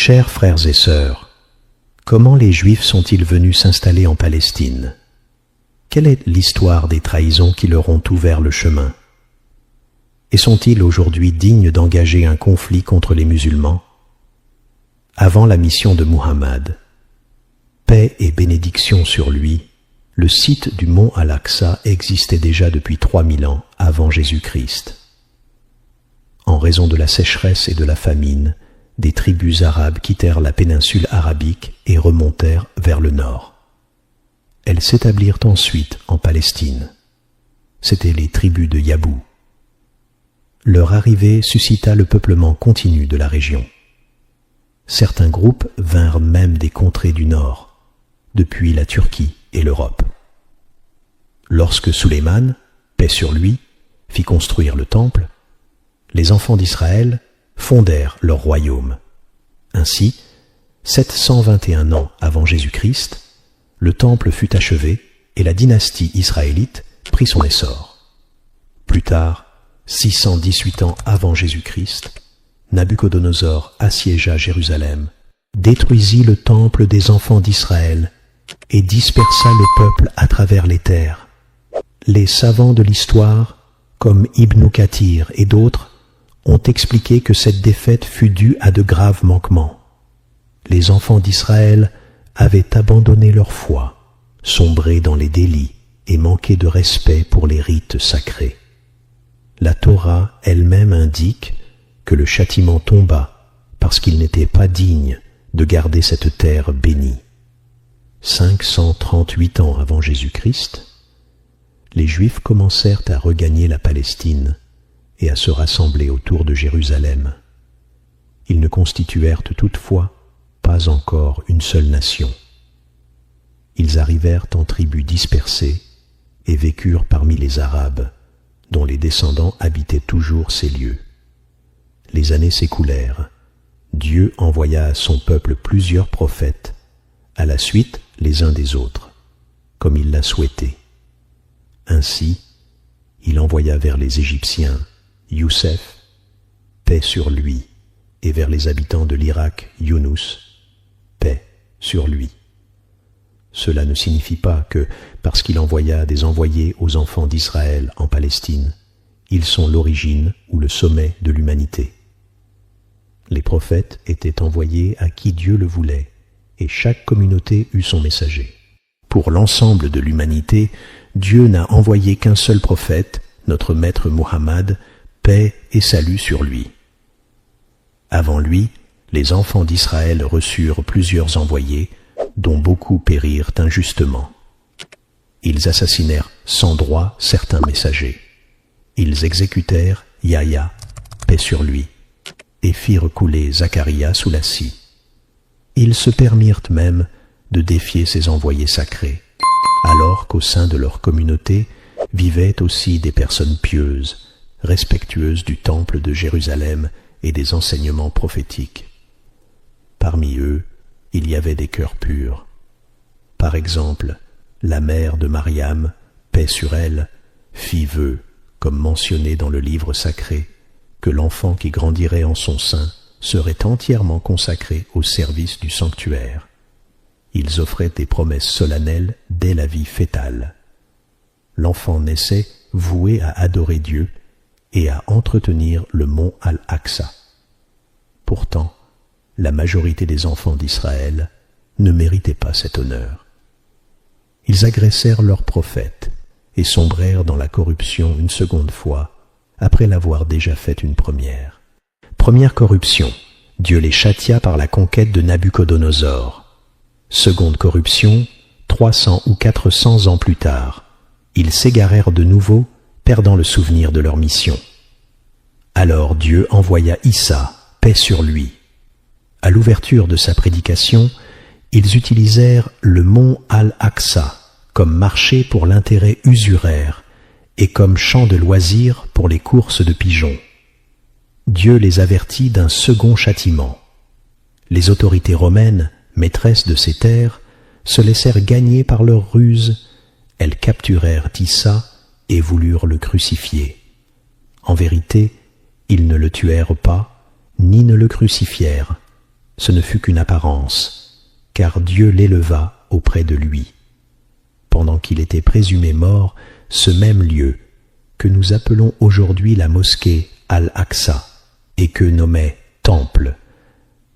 Chers frères et sœurs, comment les Juifs sont-ils venus s'installer en Palestine? Quelle est l'histoire des trahisons qui leur ont ouvert le chemin? Et sont-ils aujourd'hui dignes d'engager un conflit contre les musulmans? Avant la mission de Muhammad, paix et bénédiction sur lui, le site du mont Al-Aqsa existait déjà depuis 3000 ans avant Jésus-Christ. En raison de la sécheresse et de la famine, des tribus arabes quittèrent la péninsule arabique et remontèrent vers le nord. Elles s'établirent ensuite en Palestine. C'étaient les tribus de Yabou. Leur arrivée suscita le peuplement continu de la région. Certains groupes vinrent même des contrées du nord, depuis la Turquie et l'Europe. Lorsque Sulayman, paix sur lui, fit construire le temple, les enfants d'Israël fondèrent leur royaume. Ainsi, 721 ans avant Jésus-Christ, le temple fut achevé et la dynastie israélite prit son essor. Plus tard, 618 ans avant Jésus-Christ, Nabuchodonosor assiégea Jérusalem, détruisit le temple des enfants d'Israël et dispersa le peuple à travers les terres. Les savants de l'histoire, comme Ibn Kathir et d'autres, ont expliqué que cette défaite fut due à de graves manquements. Les enfants d'Israël avaient abandonné leur foi, sombré dans les délits et manqué de respect pour les rites sacrés. La Torah elle-même indique que le châtiment tomba parce qu'ils n'étaient pas dignes de garder cette terre bénie. 538 ans avant Jésus-Christ, les Juifs commencèrent à regagner la Palestine et à se rassembler autour de Jérusalem. Ils ne constituèrent toutefois pas encore une seule nation. Ils arrivèrent en tribus dispersées et vécurent parmi les Arabes, dont les descendants habitaient toujours ces lieux. Les années s'écoulèrent. Dieu envoya à son peuple plusieurs prophètes, à la suite les uns des autres, comme il l'a souhaité. Ainsi, il envoya vers les Égyptiens Youssef, paix sur lui, et vers les habitants de l'Irak Younous, paix sur lui. Cela ne signifie pas que, parce qu'il envoya des envoyés aux enfants d'Israël en Palestine, ils sont l'origine ou le sommet de l'humanité. Les prophètes étaient envoyés à qui Dieu le voulait, et chaque communauté eut son messager. Pour l'ensemble de l'humanité, Dieu n'a envoyé qu'un seul prophète, notre maître Muhammad, paix et salut sur lui. Avant lui, les enfants d'Israël reçurent plusieurs envoyés, dont beaucoup périrent injustement. Ils assassinèrent sans droit certains messagers. Ils exécutèrent Yahya, paix sur lui, et firent couler Zacharia sous la scie. Ils se permirent même de défier ces envoyés sacrés, alors qu'au sein de leur communauté vivaient aussi des personnes pieuses, respectueuses du temple de Jérusalem et des enseignements prophétiques. Parmi eux, il y avait des cœurs purs. Par exemple, la mère de Mariam, paix sur elle, fit vœu, comme mentionné dans le livre sacré, que l'enfant qui grandirait en son sein serait entièrement consacré au service du sanctuaire. Ils offraient des promesses solennelles dès la vie fœtale. L'enfant naissait voué à adorer Dieu et à entretenir le mont Al-Aqsa. Pourtant, la majorité des enfants d'Israël ne méritaient pas cet honneur. Ils agressèrent leurs prophètes et sombrèrent dans la corruption une seconde fois, après l'avoir déjà faite une première. Première corruption, Dieu les châtia par la conquête de Nabuchodonosor. Seconde corruption, 300 ou 400 ans plus tard, ils s'égarèrent de nouveau, perdant le souvenir de leur mission. Alors Dieu envoya Issa, paix sur lui. À l'ouverture de sa prédication, ils utilisèrent le mont Al-Aqsa comme marché pour l'intérêt usuraire et comme champ de loisirs pour les courses de pigeons. Dieu les avertit d'un second châtiment. Les autorités romaines, maîtresses de ces terres, se laissèrent gagner par leurs ruses. Elles capturèrent Issa et voulurent le crucifier. En vérité, ils ne le tuèrent pas, ni ne le crucifièrent. ce ne fut qu'une apparence, car Dieu l'éleva auprès de lui. Pendant qu'il était présumé mort, ce même lieu, que nous appelons aujourd'hui la mosquée Al-Aqsa, et que nommait Temple,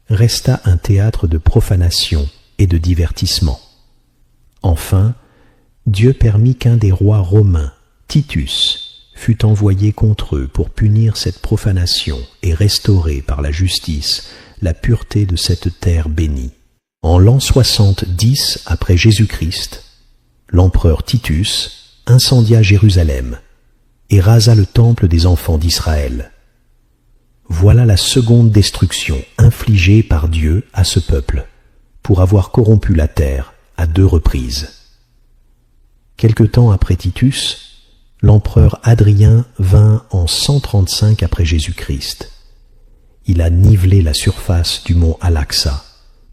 resta un théâtre de profanation et de divertissement. Enfin, Dieu permit qu'un des rois romains, Titus, fût envoyé contre eux pour punir cette profanation et restaurer par la justice la pureté de cette terre bénie. En l'an 70 après Jésus-Christ, l'empereur Titus incendia Jérusalem et rasa le temple des enfants d'Israël. Voilà la seconde destruction infligée par Dieu à ce peuple, pour avoir corrompu la terre à 2 reprises. Quelque temps après Titus, l'empereur Hadrien vint en 135 après Jésus-Christ. Il a nivelé la surface du mont Al-Aqsa,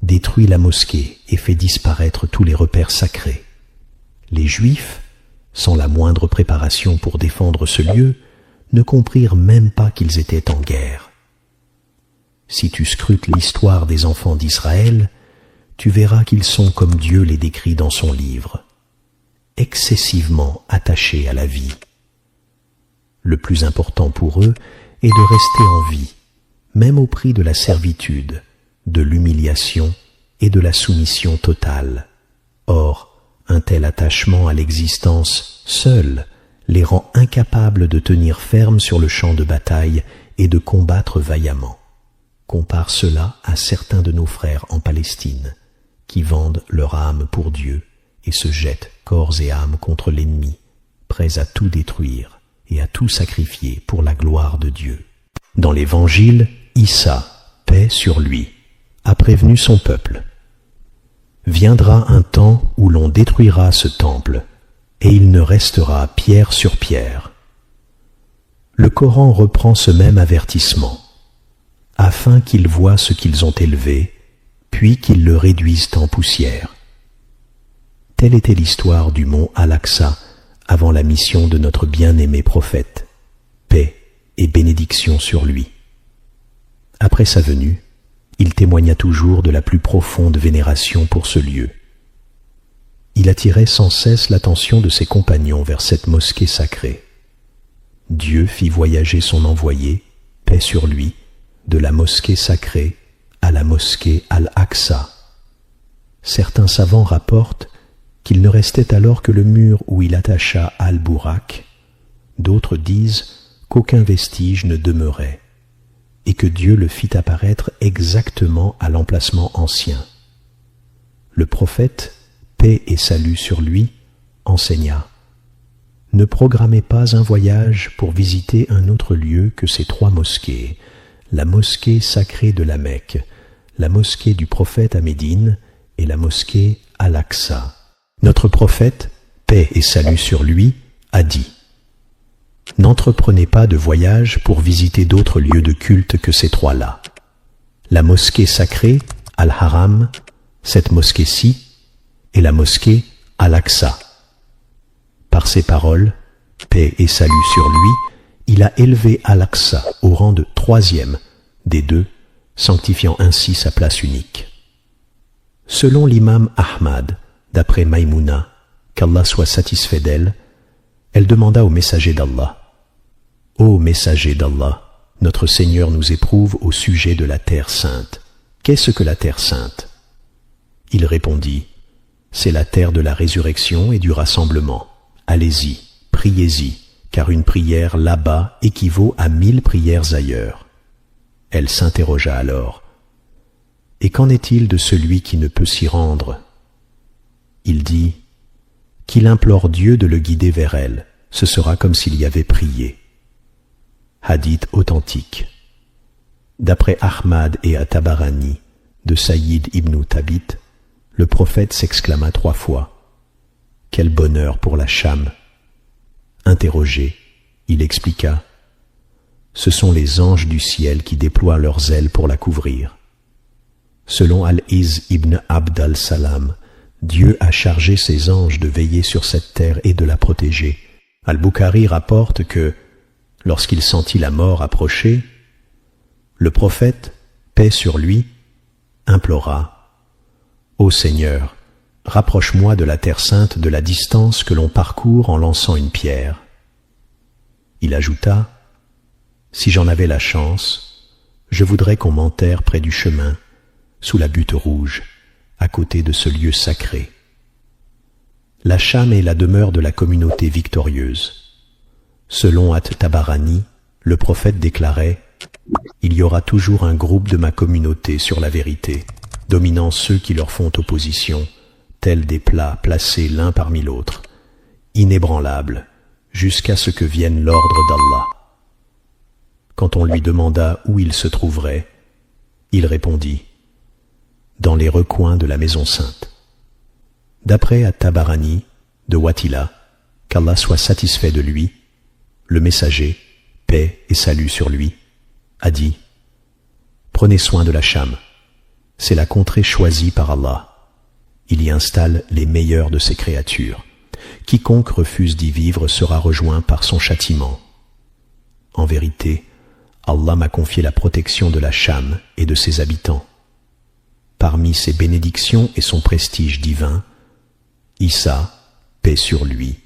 détruit la mosquée et fait disparaître tous les repères sacrés. Les Juifs, sans la moindre préparation pour défendre ce lieu, ne comprirent même pas qu'ils étaient en guerre. Si tu scrutes l'histoire des enfants d'Israël, tu verras qu'ils sont comme Dieu les décrit dans son livre, excessivement attachés à la vie. Le plus important pour eux est de rester en vie, même au prix de la servitude, de l'humiliation et de la soumission totale. Or, un tel attachement à l'existence seul les rend incapables de tenir ferme sur le champ de bataille et de combattre vaillamment. Compare cela à certains de nos frères en Palestine, qui vendent leur âme pour Dieu et se jettent corps et âme contre l'ennemi, prêts à tout détruire et à tout sacrifier pour la gloire de Dieu. Dans l'Évangile, Issa, paix sur lui, a prévenu son peuple. Viendra un temps où l'on détruira ce temple, et il ne restera pierre sur pierre. Le Coran reprend ce même avertissement, afin qu'ils voient ce qu'ils ont élevé, puis qu'ils le réduisent en poussière. Telle était l'histoire du mont Al-Aqsa avant la mission de notre bien-aimé prophète, paix et bénédiction sur lui. Après sa venue, il témoigna toujours de la plus profonde vénération pour ce lieu. Il attirait sans cesse l'attention de ses compagnons vers cette mosquée sacrée. Dieu fit voyager son envoyé, paix sur lui, de la mosquée sacrée à la mosquée Al-Aqsa. Certains savants rapportent qu'il ne restait alors que le mur où il attacha Al-Bourak. D'autres disent qu'aucun vestige ne demeurait, et que Dieu le fit apparaître exactement à l'emplacement ancien. Le prophète, paix et salut sur lui, enseigna: ne programmez pas un voyage pour visiter un autre lieu que ces 3 mosquées, la mosquée sacrée de la Mecque, la mosquée du prophète à Médine et la mosquée Al-Aqsa. Notre prophète, paix et salut sur lui, a dit: n'entreprenez pas de voyage pour visiter d'autres lieux de culte que ces 3-là. La mosquée sacrée, Al-Haram, cette mosquée-ci, et la mosquée Al-Aqsa. Par ces paroles, paix et salut sur lui, il a élevé Al-Aqsa au rang de 3e des 2, sanctifiant ainsi sa place unique. Selon l'imam Ahmad, d'après Maïmouna, qu'Allah soit satisfait d'elle, elle demanda au messager d'Allah: Ô messager d'Allah, notre Seigneur nous éprouve au sujet de la terre sainte. Qu'est-ce que la terre sainte? Il répondit: c'est la terre de la résurrection et du rassemblement. Allez-y, priez-y, car une prière là-bas équivaut à 1000 prières ailleurs. Elle s'interrogea alors: et qu'en est-il de celui qui ne peut s'y rendre? Il dit: qu'il implore Dieu de le guider vers elle, ce sera comme s'il y avait prié. Hadith authentique. D'après Ahmad et At-Tabarani, de Saïd ibn Thabit, le prophète s'exclama 3 fois: quel bonheur pour la Cham! Interrogé, il expliqua: ce sont les anges du ciel qui déploient leurs ailes pour la couvrir. Selon Al-Iz ibn Abd al-Salam, Dieu a chargé ses anges de veiller sur cette terre et de la protéger. Al-Bukhari rapporte que, lorsqu'il sentit la mort approcher, le prophète, paix sur lui, implora « Ô Seigneur, rapproche-moi de la terre sainte de la distance que l'on parcourt en lançant une pierre. » Il ajouta « Si j'en avais la chance, je voudrais qu'on m'enterre près du chemin, sous la butte rouge, à côté de ce lieu sacré. » La Cham est la demeure de la communauté victorieuse. Selon At-Tabarani, le prophète déclarait « Il y aura toujours un groupe de ma communauté sur la vérité, dominant ceux qui leur font opposition, tels des plats placés l'un parmi l'autre, inébranlables, jusqu'à ce que vienne l'ordre d'Allah. » Quand on lui demanda où il se trouverait, il répondit « Dans les recoins de la maison sainte. » D'après At-Tabarani, de Watila, qu'Allah soit satisfait de lui, le messager, paix et salut sur lui, a dit « Prenez soin de la Cham, c'est la contrée choisie par Allah. Il y installe les meilleurs de ses créatures. Quiconque refuse d'y vivre sera rejoint par son châtiment. En vérité, Allah m'a confié la protection de la Cham et de ses habitants. Parmi ses bénédictions et son prestige divin, Issa, paix sur lui,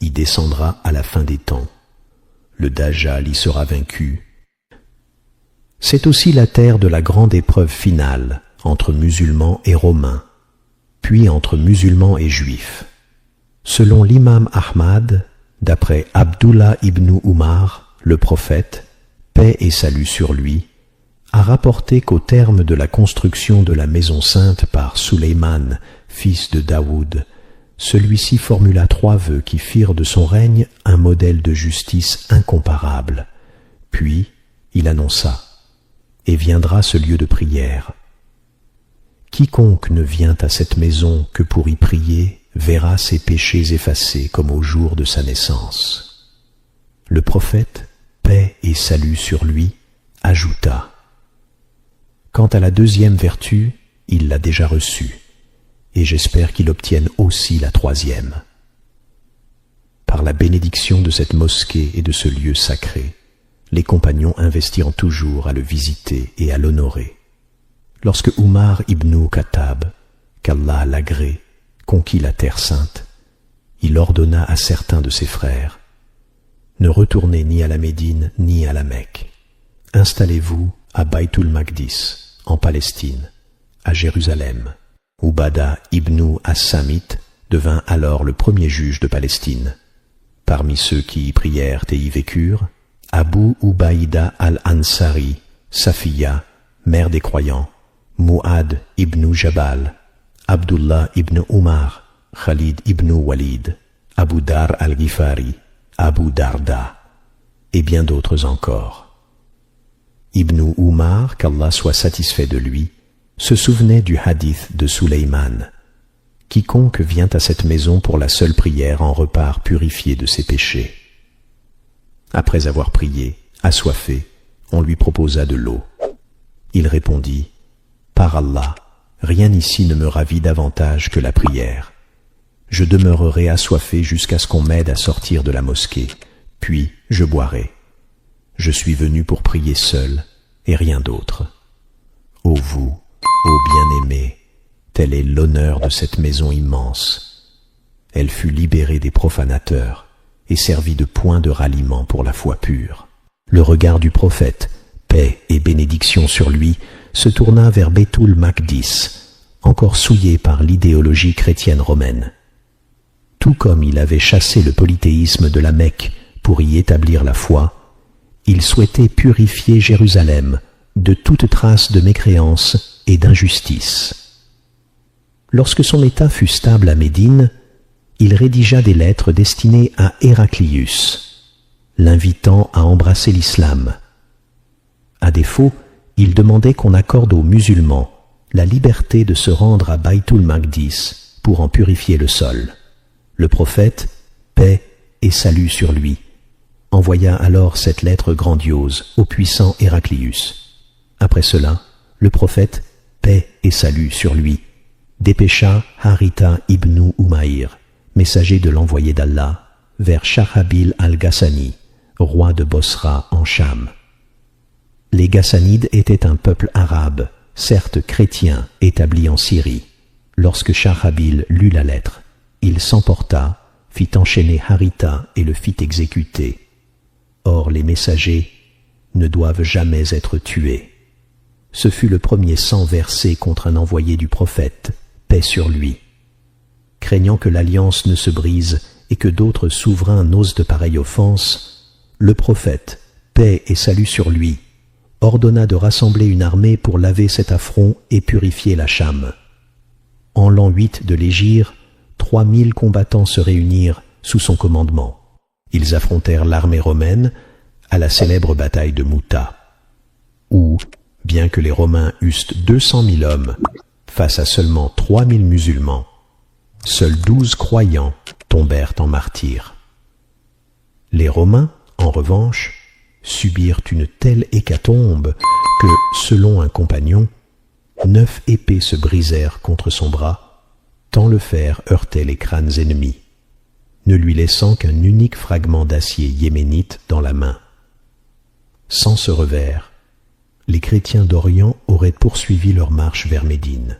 y descendra à la fin des temps. Le Dajjal y sera vaincu. C'est aussi la terre de la grande épreuve finale entre musulmans et romains, puis entre musulmans et juifs. Selon l'imam Ahmad, d'après Abdullah ibn Umar, le prophète, paix et salut sur lui, a rapporté qu'au terme de la construction de la maison sainte par Sulayman, fils de Daoud, celui-ci formula 3 vœux qui firent de son règne un modèle de justice incomparable. Puis il annonça « Et viendra ce lieu de prière. Quiconque ne vient à cette maison que pour y prier verra ses péchés effacés comme au jour de sa naissance. » Le prophète, paix et salut sur lui, ajouta « Quant à la 2e vertu, il l'a déjà reçue. Et j'espère qu'il obtienne aussi la 3e. Par la bénédiction de cette mosquée et de ce lieu sacré, les compagnons investirent toujours à le visiter et à l'honorer. Lorsque Umar ibn Khattab, qu'Allah l'agrée, conquit la terre sainte, il ordonna à certains de ses frères « Ne retournez ni à la Médine ni à la Mecque. Installez-vous à Baytul Maqdis, en Palestine, à Jérusalem. » Ubada ibn as-Samit devint alors le premier juge de Palestine. Parmi ceux qui y prièrent et y vécurent, Abu Ubaïda al-Ansari, Safiya, mère des croyants, Mu'ad ibn Jabal, Abdullah ibn Umar, Khalid ibn Walid, Abu Dar al-Ghifari, Abu Darda, et bien d'autres encore. Ibn Umar, qu'Allah soit satisfait de lui, se souvenait du hadith de Sulayman. Quiconque vient à cette maison pour la seule prière en repart purifié de ses péchés. Après avoir prié, assoiffé, on lui proposa de l'eau. Il répondit « Par Allah, rien ici ne me ravit davantage que la prière. Je demeurerai assoiffé jusqu'à ce qu'on m'aide à sortir de la mosquée, puis je boirai. Je suis venu pour prier seul et rien d'autre. Ô vous, ô bien-aimés, tel est l'honneur de cette maison immense. Elle fut libérée des profanateurs et servit de point de ralliement pour la foi pure. » Le regard du prophète, paix et bénédiction sur lui, se tourna vers Baytul Maqdis, encore souillé par l'idéologie chrétienne romaine. Tout comme il avait chassé le polythéisme de la Mecque pour y établir la foi, il souhaitait purifier Jérusalem de toute trace de mécréance et d'injustice. Lorsque son état fut stable à Médine, il rédigea des lettres destinées à Héraclius, l'invitant à embrasser l'islam. À défaut, il demandait qu'on accorde aux musulmans la liberté de se rendre à Baytul Maqdis pour en purifier le sol. Le prophète, paix et salut sur lui, envoya alors cette lettre grandiose au puissant Héraclius. Après cela, le prophète, paix et salut sur lui, dépêcha Haritha ibn Umayr, messager de l'envoyé d'Allah, vers Sharabil al-Ghassani, roi de Bosra en Cham. Les Ghassanides étaient un peuple arabe certes chrétien, établi en Syrie. Lorsque Sharabil lut la lettre, il s'emporta, fit enchaîner Haritha et le fit exécuter. Or les messagers ne doivent jamais être tués. Ce fut le premier sang versé contre un envoyé du prophète, paix sur lui. Craignant que l'alliance ne se brise et que d'autres souverains n'osent de pareilles offenses, le prophète, paix et salut sur lui, ordonna de rassembler une armée pour laver cet affront et purifier la Cham. En l'an 8 de l'Hégire, 3000 combattants se réunirent sous son commandement. Ils affrontèrent l'armée romaine à la célèbre bataille de Mouta, où, bien que les Romains eussent 200 000 hommes face à seulement 3000 musulmans, seuls 12 croyants tombèrent en martyrs. Les Romains, en revanche, subirent une telle hécatombe que, selon un compagnon, 9 épées se brisèrent contre son bras, tant le fer heurtait les crânes ennemis, ne lui laissant qu'un unique fragment d'acier yéménite dans la main. Sans ce revers, les chrétiens d'Orient auraient poursuivi leur marche vers Médine.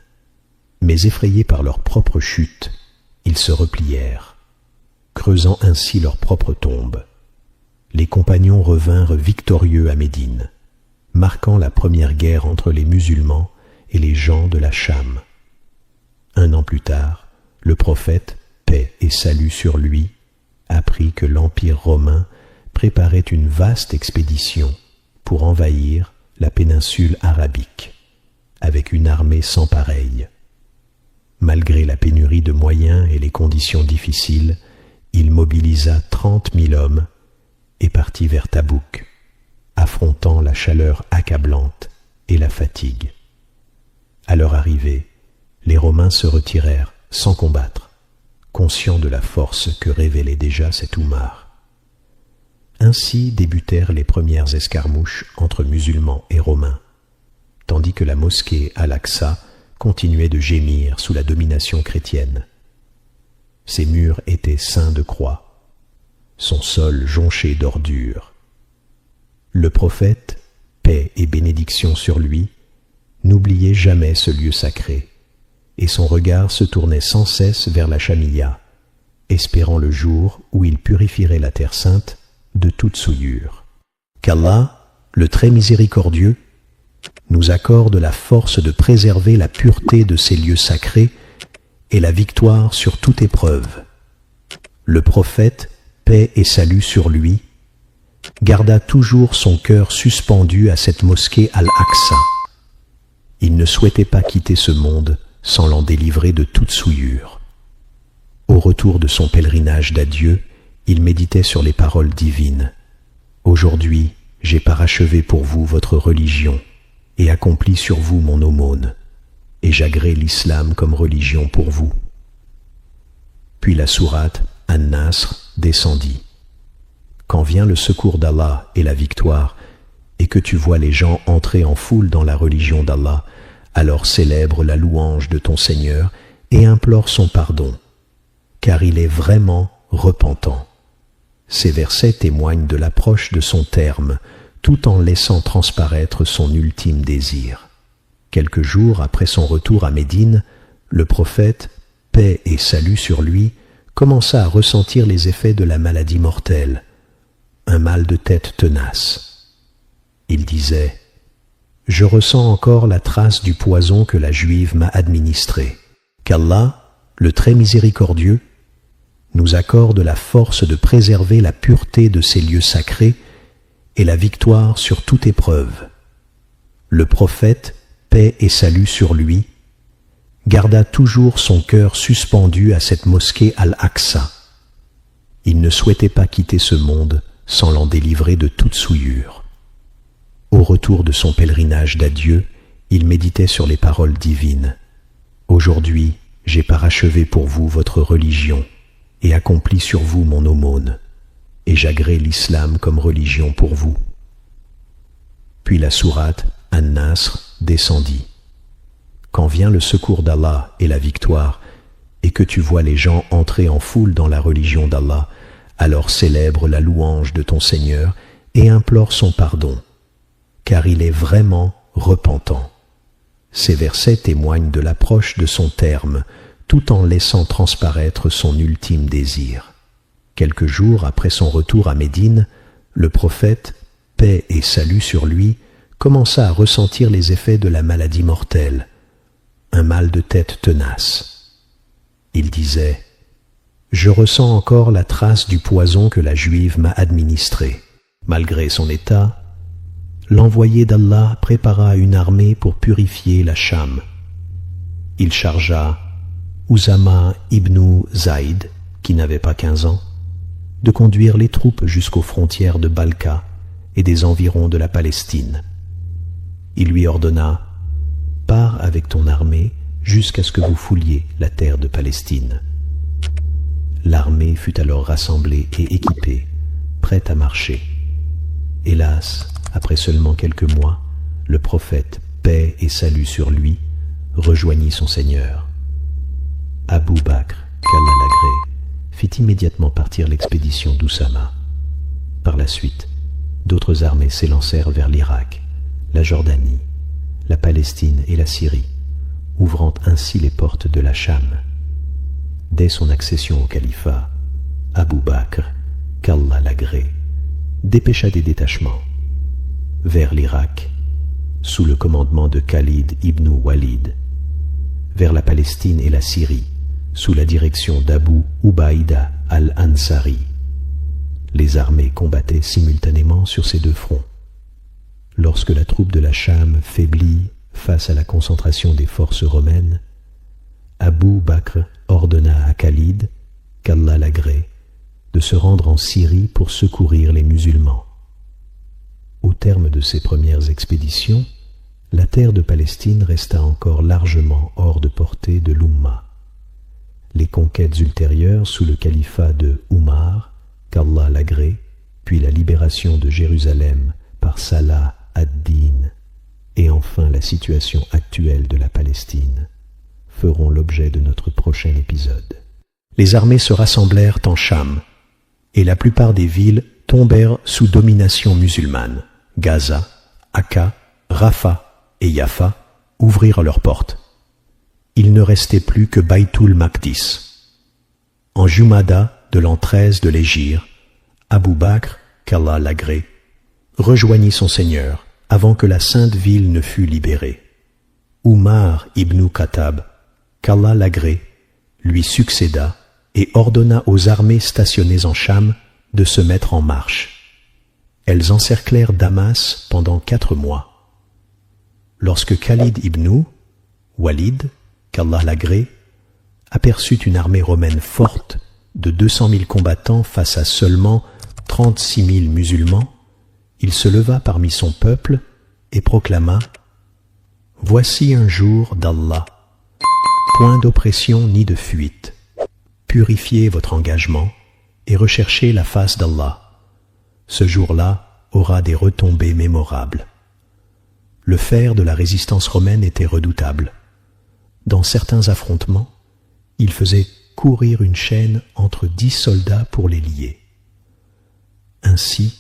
Mais effrayés par leur propre chute, ils se replièrent, creusant ainsi leur propre tombe. Les compagnons revinrent victorieux à Médine, marquant la première guerre entre les musulmans et les gens de la Cham. Un an plus tard, le prophète, paix et salut sur lui, apprit que l'Empire romain préparait une vaste expédition pour envahir la péninsule arabique, avec une armée sans pareille. Malgré la pénurie de moyens et les conditions difficiles, il mobilisa 30 000 hommes et partit vers Tabouk, affrontant la chaleur accablante et la fatigue. À leur arrivée, les Romains se retirèrent sans combattre, conscients de la force que révélait déjà cet Oumar. Ainsi débutèrent les premières escarmouches entre musulmans et Romains, tandis que la mosquée Al-Aqsa continuait de gémir sous la domination chrétienne. Ses murs étaient ceints de croix, son sol jonché d'ordures. Le prophète, paix et bénédiction sur lui, n'oubliait jamais ce lieu sacré, et son regard se tournait sans cesse vers la Chamilla, espérant le jour où il purifierait la terre sainte de toute souillure. Qu'Allah, le très miséricordieux, nous accorde la force de préserver la pureté de ces lieux sacrés et la victoire sur toute épreuve. Le prophète, paix et salut sur lui, garda toujours son cœur suspendu à cette mosquée Al-Aqsa. Il ne souhaitait pas quitter ce monde sans l'en délivrer de toute souillure. Au retour de son pèlerinage d'adieu, il méditait sur les paroles divines. « Aujourd'hui, j'ai parachevé pour vous votre religion et accompli sur vous mon aumône, et j'agrée l'islam comme religion pour vous. » Puis la sourate An-Nasr descendit. Quand vient le secours d'Allah et la victoire, et que tu vois les gens entrer en foule dans la religion d'Allah, alors célèbre la louange de ton Seigneur et implore son pardon, car il est vraiment repentant. Ces versets témoignent de l'approche de son terme, tout en laissant transparaître son ultime désir. Quelques jours après son retour à Médine, le prophète, paix et salut sur lui, commença à ressentir les effets de la maladie mortelle, un mal de tête tenace. Il disait « Je ressens encore la trace du poison que la Juive m'a administré. Qu'Allah, le très miséricordieux, nous accorde la force de préserver la pureté de ces lieux sacrés et la victoire sur toute épreuve. » Le prophète, paix et salut sur lui, garda toujours son cœur suspendu à cette mosquée Al-Aqsa. Il ne souhaitait pas quitter ce monde sans l'en délivrer de toute souillure. Au retour de son pèlerinage d'adieu, il méditait sur les paroles divines. « Aujourd'hui, j'ai parachevé pour vous votre religion et accompli sur vous mon aumône, et j'agrée l'islam comme religion pour vous. » Puis la sourate An-Nasr descendit. Quand vient le secours d'Allah et la victoire, et que tu vois les gens entrer en foule dans la religion d'Allah, alors célèbre la louange de ton Seigneur et implore son pardon, car il est vraiment repentant. Ces versets témoignent de l'approche de son terme, tout en laissant transparaître son ultime désir. Quelques jours après son retour à Médine, le prophète, paix et salut sur lui, commença à ressentir les effets de la maladie mortelle, un mal de tête tenace. Il disait « Je ressens encore la trace du poison que la Juive m'a administré. » Malgré son état, l'envoyé d'Allah prépara une armée pour purifier la Cham. Il chargea Usama ibn Zayd, qui n'avait pas 15 ans, de conduire les troupes jusqu'aux frontières de Balka et des environs de la Palestine. Il lui ordonna « Pars avec ton armée jusqu'à ce que vous fouliez la terre de Palestine. » L'armée fut alors rassemblée et équipée, prête à marcher. Hélas, après seulement quelques mois, le prophète, paix et salut sur lui, rejoignit son Seigneur. Abu Bakr, qu'Allah l'agrée, fit immédiatement partir l'expédition d'Usama. Par la suite, d'autres armées s'élancèrent vers l'Irak, la Jordanie, la Palestine et la Syrie, ouvrant ainsi les portes de la Cham. Dès son accession au califat, Abu Bakr, qu'Allah l'agrée, dépêcha des détachements vers l'Irak, sous le commandement de Khalid ibn Walid, vers la Palestine et la Syrie, sous la direction d'Abu Ubaïda al-Ansari. Les armées combattaient simultanément sur ces deux fronts. Lorsque la troupe de la Cham faiblit face à la concentration des forces romaines, Abu Bakr ordonna à Khalid, qu'Allah l'agrée, de se rendre en Syrie pour secourir les musulmans. Au terme de ces premières expéditions, la terre de Palestine resta encore largement hors de portée de l'Oumma. Les conquêtes ultérieures sous le califat de Oumar, qu'Allah l'agrée, puis la libération de Jérusalem par Salah ad-Din, et enfin la situation actuelle de la Palestine, feront l'objet de notre prochain épisode. Les armées se rassemblèrent en Cham, et la plupart des villes tombèrent sous domination musulmane. Gaza, Akka, Rafah et Jaffa ouvrirent leurs portes. Il ne restait plus que Baytul Maqdis. En Jumada de l'an 13 de l'Hégire, Abu Bakr, qu'Allah l'agrée, rejoignit son Seigneur avant que la sainte ville ne fût libérée. Umar ibn Khattab, qu'Allah l'agrée, lui succéda et ordonna aux armées stationnées en Cham de se mettre en marche. Elles encerclèrent Damas pendant 4 mois. Lorsque Khalid ibn Walid, qu'Allah l'agrée, aperçut une armée romaine forte de 200 000 combattants face à seulement 36 000 musulmans, il se leva parmi son peuple et proclama « Voici un jour d'Allah, point d'oppression ni de fuite. Purifiez votre engagement et recherchez la face d'Allah. Ce jour-là aura des retombées mémorables. » Le fer de la résistance romaine était redoutable. Dans certains affrontements, il faisait courir une chaîne entre 10 soldats pour les lier. Ainsi,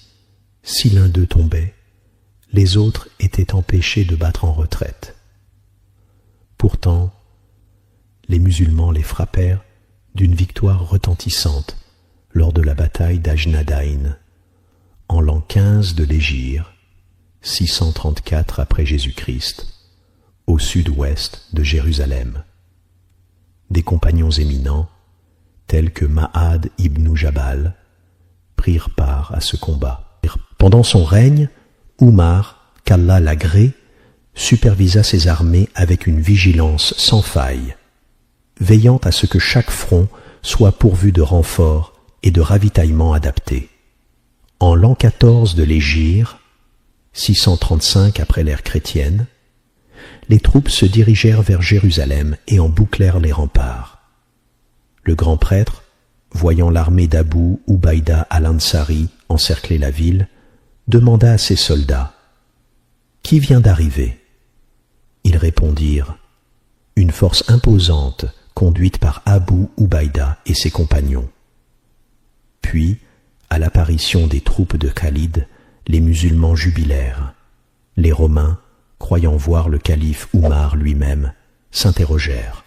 si l'un d'eux tombait, les autres étaient empêchés de battre en retraite. Pourtant, les musulmans les frappèrent d'une victoire retentissante lors de la bataille d'Ajnadayn, en l'an 15 de l'Hégire, 634 après Jésus-Christ, au sud-ouest de Jérusalem. Des compagnons éminents, tels que Ma'ad ibn Jabal, prirent part à ce combat. Pendant son règne, Oumar, qu'Allah l'agrée, supervisa ses armées avec une vigilance sans faille, veillant à ce que chaque front soit pourvu de renforts et de ravitaillements adaptés. En l'an 14 de l'Hégire, 635 après l'ère chrétienne, les troupes se dirigèrent vers Jérusalem et en bouclèrent les remparts. Le grand prêtre, voyant l'armée d'Abu Ubaïda al-Ansari encercler la ville, demanda à ses soldats « Qui vient d'arriver ?» Ils répondirent « Une force imposante conduite par Abu Ubaïda et ses compagnons. » Puis, à l'apparition des troupes de Khalid, les musulmans jubilèrent. Les Romains, croyant voir le calife Oumar lui-même, s'interrogèrent.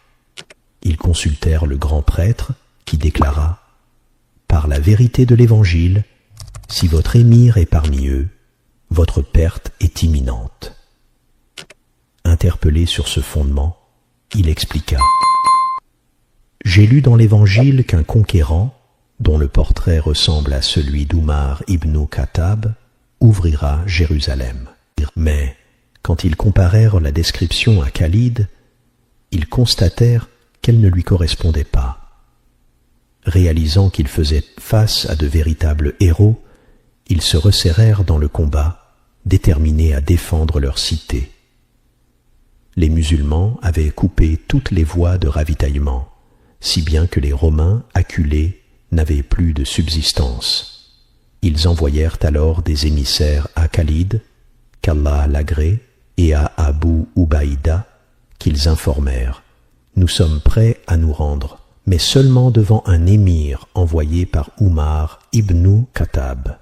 Ils consultèrent le grand prêtre qui déclara « Par la vérité de l'Évangile, si votre émir est parmi eux, votre perte est imminente. » Interpellé sur ce fondement, il expliqua « J'ai lu dans l'Évangile qu'un conquérant, dont le portrait ressemble à celui d'Oumar ibn Khattab, ouvrira Jérusalem. Mais, quand ils comparèrent la description à Khalid, ils constatèrent qu'elle ne lui correspondait pas. Réalisant qu'ils faisaient face à de véritables héros, ils se resserrèrent dans le combat, déterminés à défendre leur cité. Les musulmans avaient coupé toutes les voies de ravitaillement, si bien que les Romains, acculés, n'avaient plus de subsistance. Ils envoyèrent alors des émissaires à Khalid, qu'Allah l'agrée, et à Abu Ubaïda, qu'ils informèrent « Nous sommes prêts à nous rendre, mais seulement devant un émir envoyé par Oumar ibn Khattab. »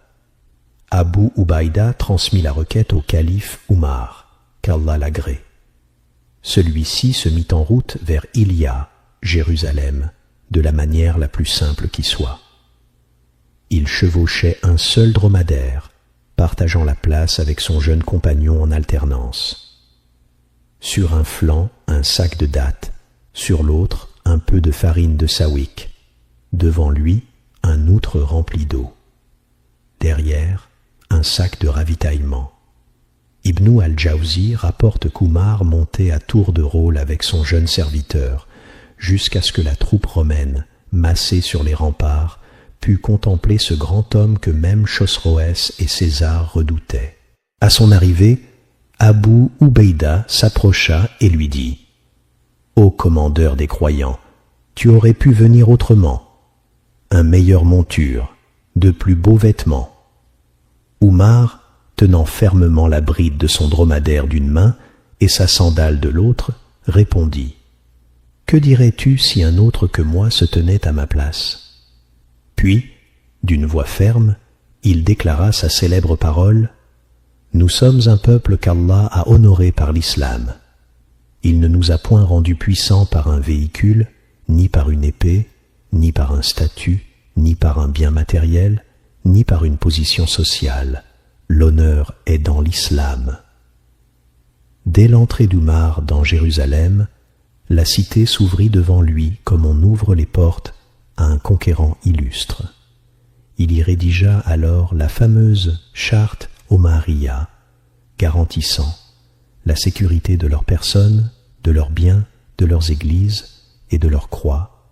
Abu Ubaïda transmit la requête au calife Oumar, qu'Allah l'agrée. Celui-ci se mit en route vers Ilia, Jérusalem, de la manière la plus simple qui soit. Il chevauchait un seul dromadaire, partageant la place avec son jeune compagnon en alternance. Sur un flanc, un sac de dattes, sur l'autre, un peu de farine de sawik, devant lui, un outre rempli d'eau. Derrière, un sac de ravitaillement. Ibn al-Jawzi rapporte qu'Oumar montait à tour de rôle avec son jeune serviteur, jusqu'à ce que la troupe romaine, massée sur les remparts, put contempler ce grand homme que même Chosroès et César redoutaient. À son arrivée, Abu Ubaïda s'approcha et lui dit « Ô commandeur des croyants, tu aurais pu venir autrement. Un meilleure monture, de plus beaux vêtements. » Oumar, tenant fermement la bride de son dromadaire d'une main et sa sandale de l'autre, répondit « Que dirais-tu si un autre que moi se tenait à ma place ?» Puis, d'une voix ferme, il déclara sa célèbre parole « Nous sommes un peuple qu'Allah a honoré par l'islam. Il ne nous a point rendus puissants par un véhicule, ni par une épée, ni par un statut, ni par un bien matériel, ni par une position sociale. L'honneur est dans l'islam. » Dès l'entrée d'Oumar dans Jérusalem, la cité s'ouvrit devant lui comme on ouvre les portes à un conquérant illustre. Il y rédigea alors la fameuse charte Omariya, garantissant la sécurité de leurs personnes, de leurs biens, de leurs églises et de leurs croix,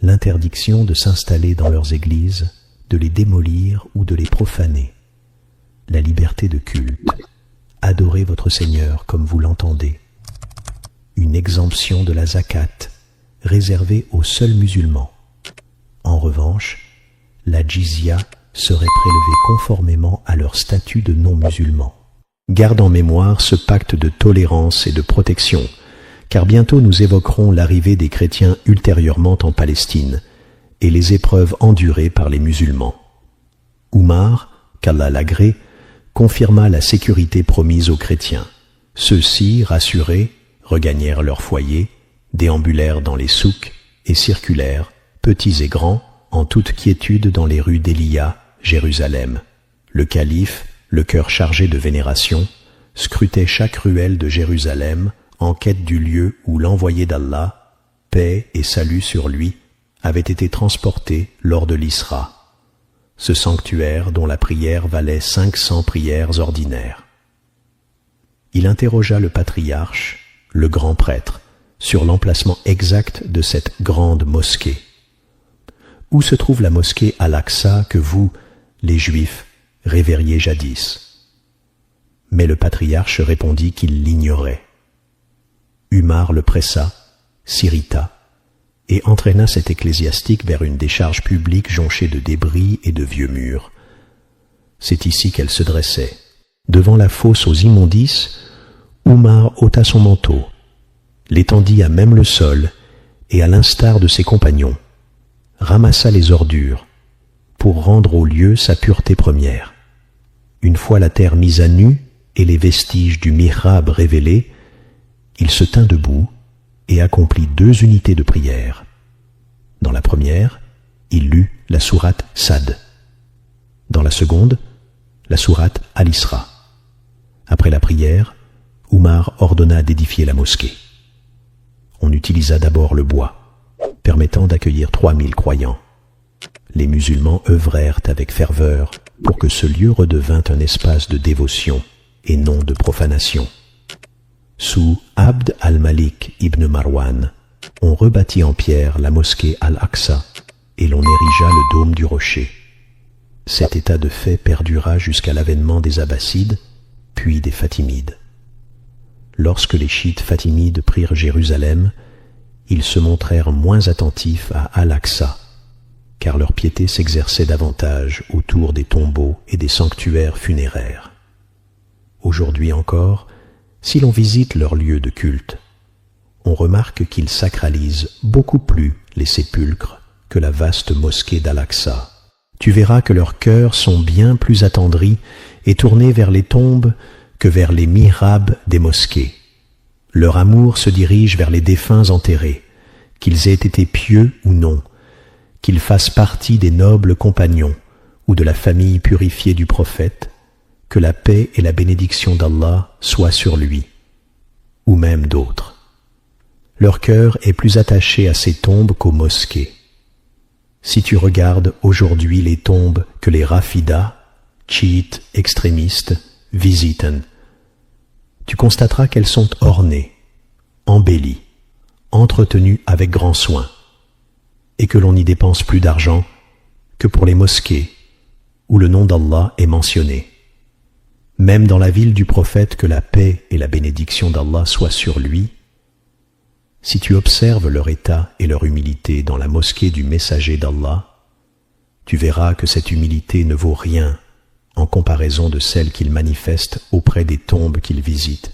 l'interdiction de s'installer dans leurs églises, de les démolir ou de les profaner, la liberté de culte, adorez votre Seigneur comme vous l'entendez, une exemption de la zakat réservée aux seuls musulmans. En revanche, la jizya serait prélevée conformément à leur statut de non-musulmans. Garde en mémoire ce pacte de tolérance et de protection, car bientôt nous évoquerons l'arrivée des chrétiens ultérieurement en Palestine et les épreuves endurées par les musulmans. Oumar, qu'Allah l'agrée, confirma la sécurité promise aux chrétiens. Ceux-ci, rassurés, regagnèrent leur foyer, déambulèrent dans les souks et circulèrent, petits et grands, en toute quiétude dans les rues d'Elia, Jérusalem. Le calife, le cœur chargé de vénération, scrutait chaque ruelle de Jérusalem en quête du lieu où l'envoyé d'Allah, paix et salut sur lui, avait été transporté lors de l'Isra, ce sanctuaire dont la prière valait 500 prières ordinaires. Il interrogea le patriarche, le grand prêtre, sur l'emplacement exact de cette grande mosquée. Où se trouve la mosquée Al-Aqsa que vous, les Juifs, révériez jadis? Mais le patriarche répondit qu'il l'ignorait. Umar le pressa, s'irrita, et entraîna cet ecclésiastique vers une décharge publique jonchée de débris et de vieux murs. C'est ici qu'elle se dressait. Devant la fosse aux immondices, Umar ôta son manteau, l'étendit à même le sol, et à l'instar de ses compagnons, ramassa les ordures, pour rendre au lieu sa pureté première. Une fois la terre mise à nu, et les vestiges du mihrab révélés, il se tint debout et accomplit 2 unités de prière. Dans la première, il lut la sourate Sad. Dans la seconde, la sourate Al-Isra. Après la prière, Oumar ordonna d'édifier la mosquée. On utilisa d'abord le bois, permettant d'accueillir 3000 croyants. Les musulmans œuvrèrent avec ferveur pour que ce lieu redevint un espace de dévotion et non de profanation. Sous Abd al-Malik ibn Marwan, on rebâtit en pierre la mosquée Al-Aqsa et l'on érigea le dôme du rocher. Cet état de fait perdura jusqu'à l'avènement des Abbassides, puis des Fatimides. Lorsque les chiites fatimides prirent Jérusalem, ils se montrèrent moins attentifs à Al-Aqsa, car leur piété s'exerçait davantage autour des tombeaux et des sanctuaires funéraires. Aujourd'hui encore, si l'on visite leurs lieux de culte, on remarque qu'ils sacralisent beaucoup plus les sépulcres que la vaste mosquée d'Al-Aqsa. Tu verras que leurs cœurs sont bien plus attendris et tournés vers les tombes que vers les mihrabs des mosquées. Leur amour se dirige vers les défunts enterrés, qu'ils aient été pieux ou non, qu'ils fassent partie des nobles compagnons ou de la famille purifiée du prophète, que la paix et la bénédiction d'Allah soient sur lui, ou même d'autres. Leur cœur est plus attaché à ces tombes qu'aux mosquées. Si tu regardes aujourd'hui les tombes que les rafidas, chiites extrémistes, visitent, tu constateras qu'elles sont ornées, embellies, entretenues avec grand soin, et que l'on n'y dépense plus d'argent que pour les mosquées où le nom d'Allah est mentionné. Même dans la ville du prophète, que la paix et la bénédiction d'Allah soient sur lui, si tu observes leur état et leur humilité dans la mosquée du messager d'Allah, tu verras que cette humilité ne vaut rien en comparaison de celle qu'ils manifestent auprès des tombes qu'ils visitent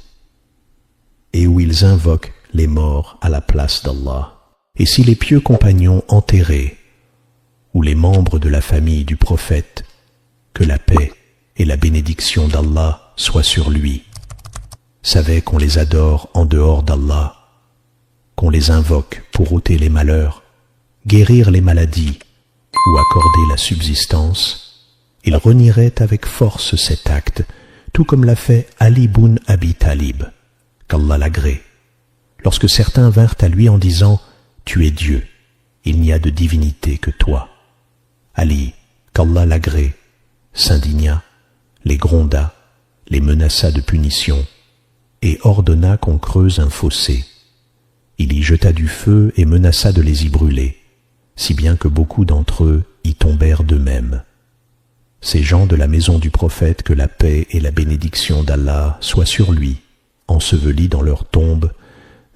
et où ils invoquent les morts à la place d'Allah. Et si les pieux compagnons enterrés ou les membres de la famille du prophète, que la paix et la bénédiction d'Allah soient sur lui, savaient qu'on les adore en dehors d'Allah, qu'on les invoque pour ôter les malheurs, guérir les maladies ou accorder la subsistance, ils renieraient avec force cet acte, tout comme l'a fait Ali ibn Abi Talib, qu'Allah l'agrée, lorsque certains vinrent à lui en disant « Tu es Dieu, il n'y a de divinité que toi ». Ali, qu'Allah l'agrée, s'indigna, les gronda, les menaça de punition et ordonna qu'on creuse un fossé. Il y jeta du feu et menaça de les y brûler, si bien que beaucoup d'entre eux y tombèrent d'eux-mêmes. Ces gens de la maison du prophète, que la paix et la bénédiction d'Allah soient sur lui, ensevelis dans leur tombe,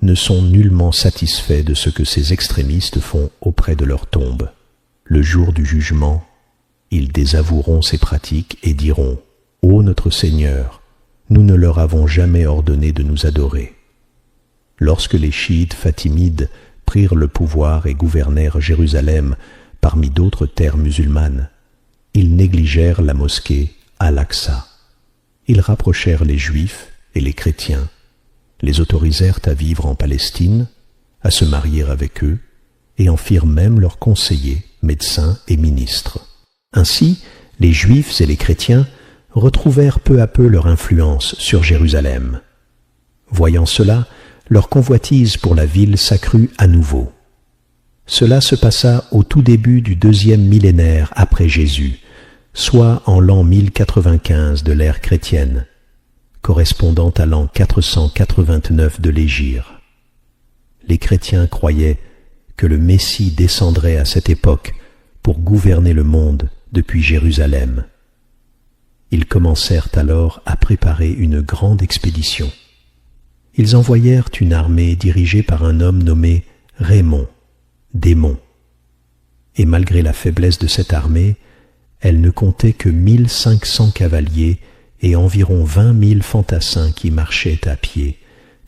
ne sont nullement satisfaits de ce que ces extrémistes font auprès de leur tombe. Le jour du jugement, ils désavoueront ces pratiques et diront « Ô notre Seigneur, nous ne leur avons jamais ordonné de nous adorer. » Lorsque les chiites fatimides prirent le pouvoir et gouvernèrent Jérusalem parmi d'autres terres musulmanes, ils négligèrent la mosquée Al-Aqsa. Ils rapprochèrent les Juifs et les chrétiens, les autorisèrent à vivre en Palestine, à se marier avec eux, et en firent même leurs conseillers, médecins et ministres. Ainsi, les Juifs et les chrétiens retrouvèrent peu à peu leur influence sur Jérusalem. Voyant cela, leur convoitise pour la ville s'accrut à nouveau. Cela se passa au tout début du 2e millénaire après Jésus, soit en l'an 1095 de l'ère chrétienne, correspondant à l'an 489 de l'Hégire. Les chrétiens croyaient que le Messie descendrait à cette époque pour gouverner le monde depuis Jérusalem. Ils commencèrent alors à préparer une grande expédition. Ils envoyèrent une armée dirigée par un homme nommé Raymond, démon. Et malgré la faiblesse de cette armée, elle ne comptait que 1500 cavaliers et environ 20 000 fantassins qui marchaient à pied,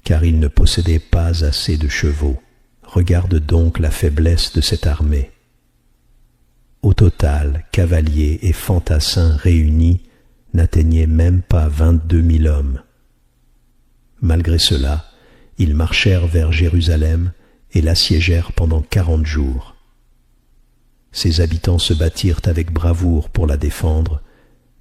car ils ne possédaient pas assez de chevaux. Regarde donc la faiblesse de cette armée. Au total, cavaliers et fantassins réunis n'atteignait même pas 22 000 hommes. Malgré cela, ils marchèrent vers Jérusalem et l'assiégèrent pendant 40 jours. Ses habitants se battirent avec bravoure pour la défendre,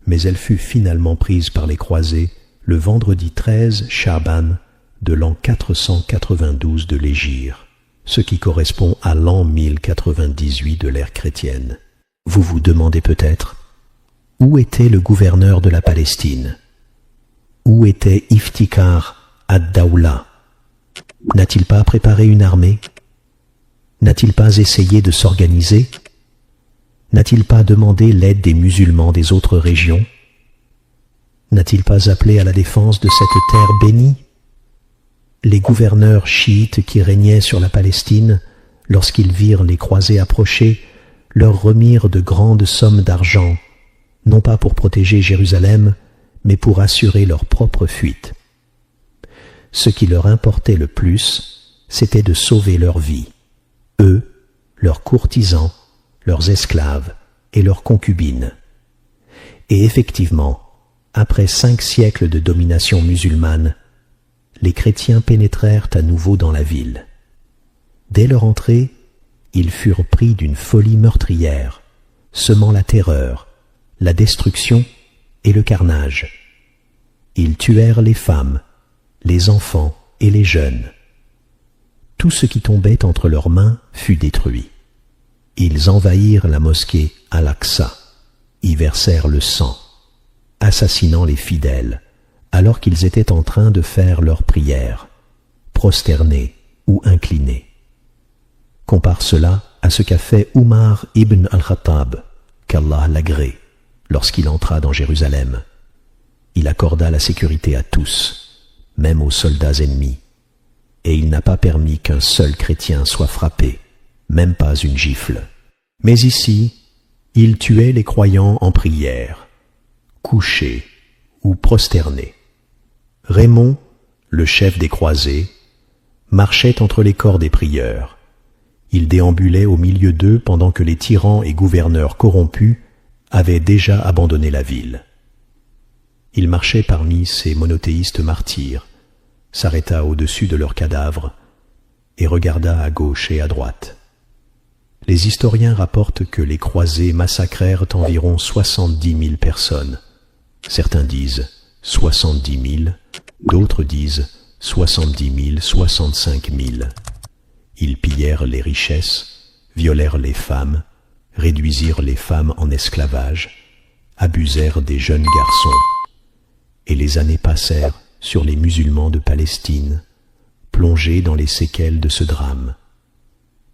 mais elle fut finalement prise par les croisés le vendredi 13 Chaban de l'an 492 de l'Hégire, ce qui correspond à l'an 1098 de l'ère chrétienne. Vous vous demandez peut-être, où était le gouverneur de la Palestine? Où était Iftikhar ad-Dawla? N'a-t-il pas préparé une armée? N'a-t-il pas essayé de s'organiser? N'a-t-il pas demandé l'aide des musulmans des autres régions? N'a-t-il pas appelé à la défense de cette terre bénie? Les gouverneurs chiites qui régnaient sur la Palestine, lorsqu'ils virent les croisés approcher, leur remirent de grandes sommes d'argent, non pas pour protéger Jérusalem, mais pour assurer leur propre fuite. Ce qui leur importait le plus, c'était de sauver leur vie, eux, leurs courtisans, leurs esclaves et leurs concubines. Et effectivement, après 5 siècles de domination musulmane, les chrétiens pénétrèrent à nouveau dans la ville. Dès leur entrée, ils furent pris d'une folie meurtrière, semant la terreur, la destruction et le carnage. Ils tuèrent les femmes, les enfants et les jeunes. Tout ce qui tombait entre leurs mains fut détruit. Ils envahirent la mosquée Al-Aqsa, y versèrent le sang, assassinant les fidèles, alors qu'ils étaient en train de faire leur prière, prosternés ou inclinés. Compare cela à ce qu'a fait Umar ibn al-Khattab, qu'Allah l'agrée, lorsqu'il entra dans Jérusalem. Il accorda la sécurité à tous, même aux soldats ennemis, et il n'a pas permis qu'un seul chrétien soit frappé, même pas une gifle. Mais ici, il tuait les croyants en prière, couchés ou prosternés. Raymond, le chef des croisés, marchait entre les corps des prieurs. Il déambulait au milieu d'eux pendant que les tyrans et gouverneurs corrompus avaient déjà abandonné la ville. Il marchait parmi ces monothéistes martyrs, s'arrêta au-dessus de leurs cadavres et regarda à gauche et à droite. Les historiens rapportent que les croisés massacrèrent environ 70 000 personnes. Certains disent 70 000, d'autres disent 70 000, 65 000. Ils pillèrent les richesses, violèrent les femmes, réduisirent les femmes en esclavage, abusèrent des jeunes garçons. Et les années passèrent sur les musulmans de Palestine, plongés dans les séquelles de ce drame.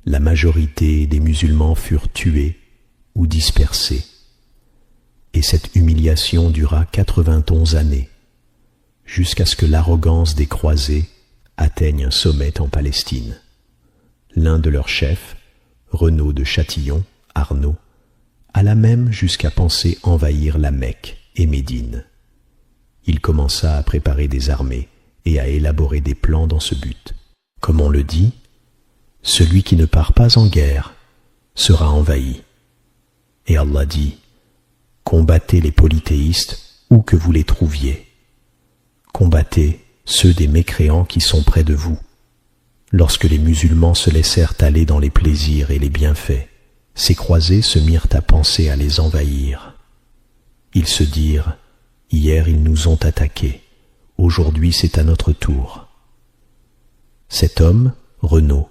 La majorité des musulmans furent tués ou dispersés. Et cette humiliation dura 91 années, jusqu'à ce que l'arrogance des croisés atteigne un sommet en Palestine. L'un de leurs chefs, Renaud de Châtillon, Arnaud, alla même jusqu'à penser envahir la Mecque et Médine. Il commença à préparer des armées et à élaborer des plans dans ce but. Comme on le dit, celui qui ne part pas en guerre sera envahi. Et Allah dit, combattez les polythéistes où que vous les trouviez. Combattez ceux des mécréants qui sont près de vous. Lorsque les musulmans se laissèrent aller dans les plaisirs et les bienfaits, ces croisés se mirent à penser à les envahir. Ils se dirent, hier ils nous ont attaqués, aujourd'hui c'est à notre tour. Cet homme, Renaud,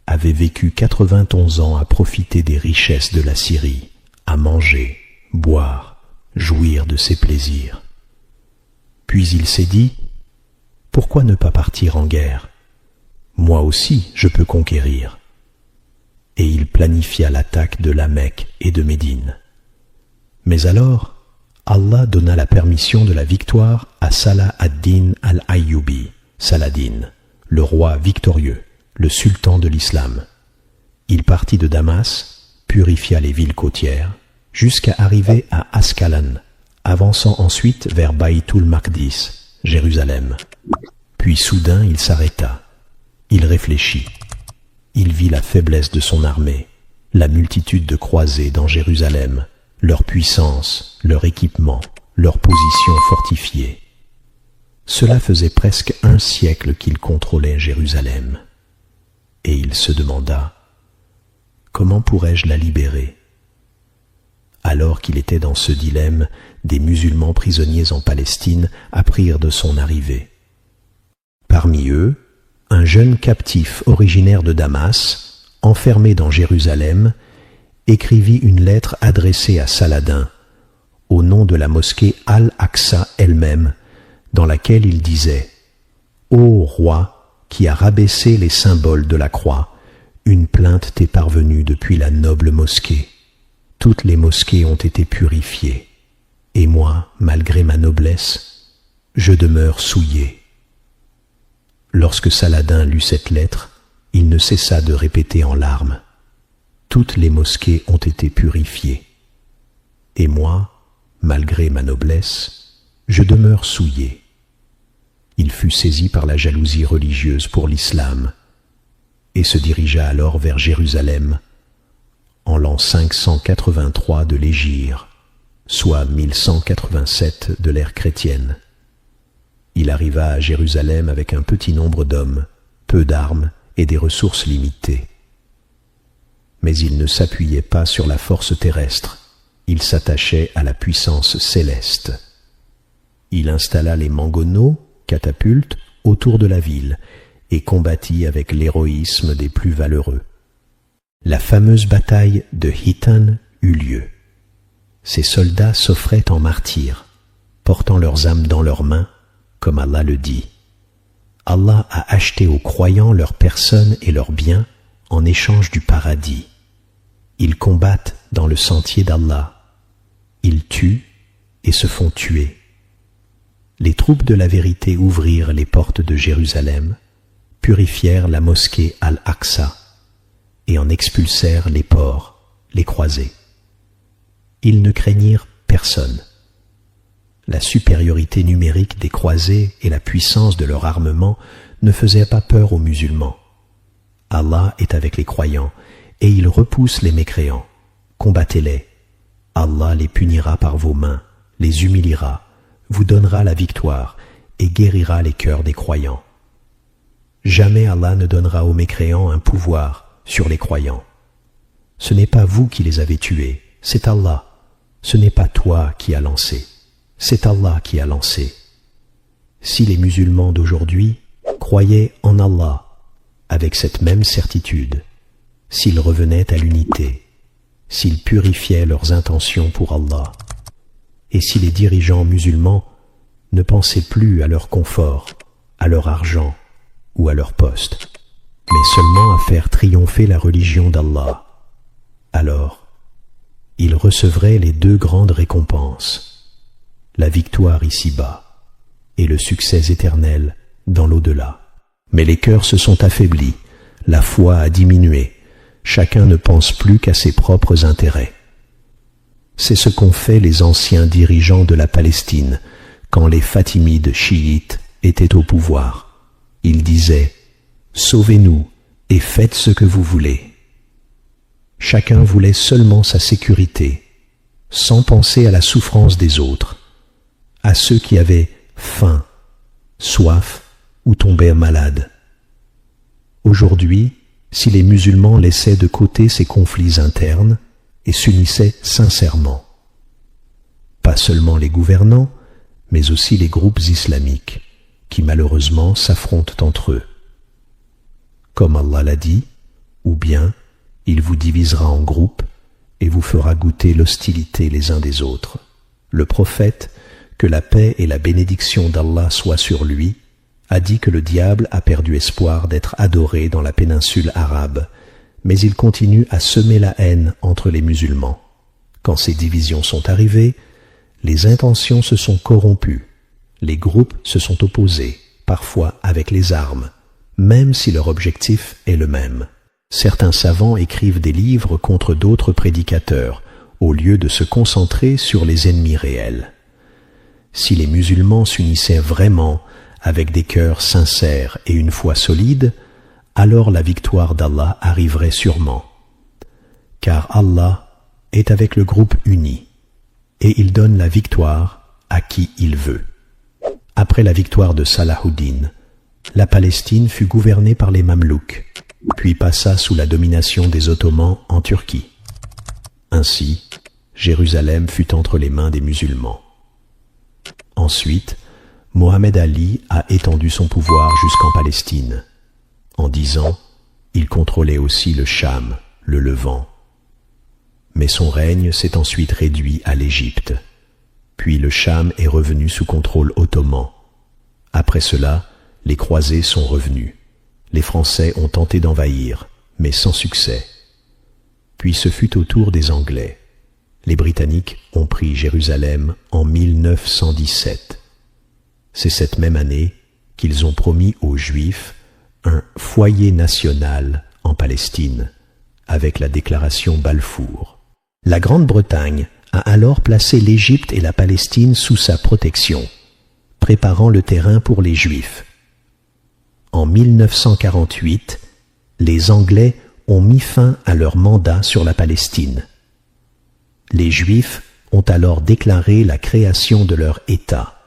avait vécu 91 ans à profiter des richesses de la Syrie, à manger, boire, jouir de ses plaisirs. Puis il s'est dit, pourquoi ne pas partir en guerre? Moi aussi je peux conquérir. Et il planifia l'attaque de la Mecque et de Médine. Mais alors, Allah donna la permission de la victoire à Salah ad-Din al-Ayyubi, Saladin, le roi victorieux, le sultan de l'islam. Il partit de Damas, purifia les villes côtières, jusqu'à arriver à Ascalon, avançant ensuite vers Baïtul Maqdis, Jérusalem. Puis soudain il s'arrêta. Il réfléchit. Il vit la faiblesse de son armée, la multitude de croisés dans Jérusalem, leur puissance, leur équipement, leur position fortifiée. Cela faisait presque 1 siècle qu'il contrôlait Jérusalem. Et il se demanda, comment pourrais-je la libérer? Alors qu'il était dans ce dilemme, des musulmans prisonniers en Palestine apprirent de son arrivée. Parmi eux, un jeune captif originaire de Damas, enfermé dans Jérusalem, écrivit une lettre adressée à Saladin, au nom de la mosquée Al-Aqsa elle-même, dans laquelle il disait « Ô roi qui a rabaissé les symboles de la croix, une plainte t'est parvenue depuis la noble mosquée. Toutes les mosquées ont été purifiées, et moi, malgré ma noblesse, je demeure souillé. » Lorsque Saladin lut cette lettre, il ne cessa de répéter en larmes « Toutes les mosquées ont été purifiées, et moi, malgré ma noblesse, je demeure souillé. » Il fut saisi par la jalousie religieuse pour l'islam et se dirigea alors vers Jérusalem en l'an 583 de l'Hégire, soit 1187 de l'ère chrétienne. Il arriva à Jérusalem avec un petit nombre d'hommes, peu d'armes et des ressources limitées. Mais il ne s'appuyait pas sur la force terrestre, il s'attachait à la puissance céleste. Il installa les mangonneaux, catapultes, autour de la ville et combattit avec l'héroïsme des plus valeureux. La fameuse bataille de Hittan eut lieu. Ces soldats s'offraient en martyrs, portant leurs âmes dans leurs mains, comme Allah le dit. Allah a acheté aux croyants leurs personnes et leurs biens en échange du paradis. Ils combattent dans le sentier d'Allah. Ils tuent et se font tuer. Les troupes de la vérité ouvrirent les portes de Jérusalem, purifièrent la mosquée Al-Aqsa et en expulsèrent les porcs, les croisés. Ils ne craignirent personne. La supériorité numérique des croisés et la puissance de leur armement ne faisaient pas peur aux musulmans. Allah est avec les croyants et il repousse les mécréants. Combattez-les. Allah les punira par vos mains, les humiliera, vous donnera la victoire et guérira les cœurs des croyants. Jamais Allah ne donnera aux mécréants un pouvoir sur les croyants. Ce n'est pas vous qui les avez tués, c'est Allah. Ce n'est pas toi qui as lancé, c'est Allah qui a lancé. Si les musulmans d'aujourd'hui croyaient en Allah avec cette même certitude, s'ils revenaient à l'unité, s'ils purifiaient leurs intentions pour Allah, et si les dirigeants musulmans ne pensaient plus à leur confort, à leur argent ou à leur poste, mais seulement à faire triompher la religion d'Allah, alors ils recevraient les 2 grandes récompenses, la victoire ici-bas et le succès éternel dans l'au-delà. Mais les cœurs se sont affaiblis, la foi a diminué, chacun ne pense plus qu'à ses propres intérêts. C'est ce qu'ont fait les anciens dirigeants de la Palestine quand les Fatimides chiites étaient au pouvoir. Ils disaient « Sauvez-nous et faites ce que vous voulez ». Chacun voulait seulement sa sécurité, sans penser à la souffrance des autres, à ceux qui avaient faim, soif ou tombaient malades. Aujourd'hui, si les musulmans laissaient de côté ces conflits internes et s'unissaient sincèrement, pas seulement les gouvernants, mais aussi les groupes islamiques, qui malheureusement s'affrontent entre eux. Comme Allah l'a dit, ou bien il vous divisera en groupes et vous fera goûter l'hostilité les uns des autres. Le prophète, que la paix et la bénédiction d'Allah soient sur lui, a dit que le diable a perdu espoir d'être adoré dans la péninsule arabe, mais il continue à semer la haine entre les musulmans. Quand ces divisions sont arrivées, les intentions se sont corrompues, les groupes se sont opposés, parfois avec les armes, même si leur objectif est le même. Certains savants écrivent des livres contre d'autres prédicateurs, au lieu de se concentrer sur les ennemis réels. Si les musulmans s'unissaient vraiment avec des cœurs sincères et une foi solide, alors la victoire d'Allah arriverait sûrement. Car Allah est avec le groupe uni, et il donne la victoire à qui il veut. Après la victoire de Salahuddin, la Palestine fut gouvernée par les Mamelouks, puis passa sous la domination des Ottomans en Turquie. Ainsi, Jérusalem fut entre les mains des musulmans. Ensuite, Mohammed Ali a étendu son pouvoir jusqu'en Palestine. En 10 ans, il contrôlait aussi le Cham, le Levant. Mais son règne s'est ensuite réduit à l'Égypte. Puis le Cham est revenu sous contrôle ottoman. Après cela, les croisés sont revenus. Les Français ont tenté d'envahir, mais sans succès. Puis ce fut au tour des Anglais. Les Britanniques ont pris Jérusalem en 1917. C'est cette même année qu'ils ont promis aux Juifs un foyer national en Palestine, avec la déclaration Balfour. La Grande-Bretagne a alors placé l'Égypte et la Palestine sous sa protection, préparant le terrain pour les Juifs. En 1948, les Anglais ont mis fin à leur mandat sur la Palestine. Les Juifs ont alors déclaré la création de leur État.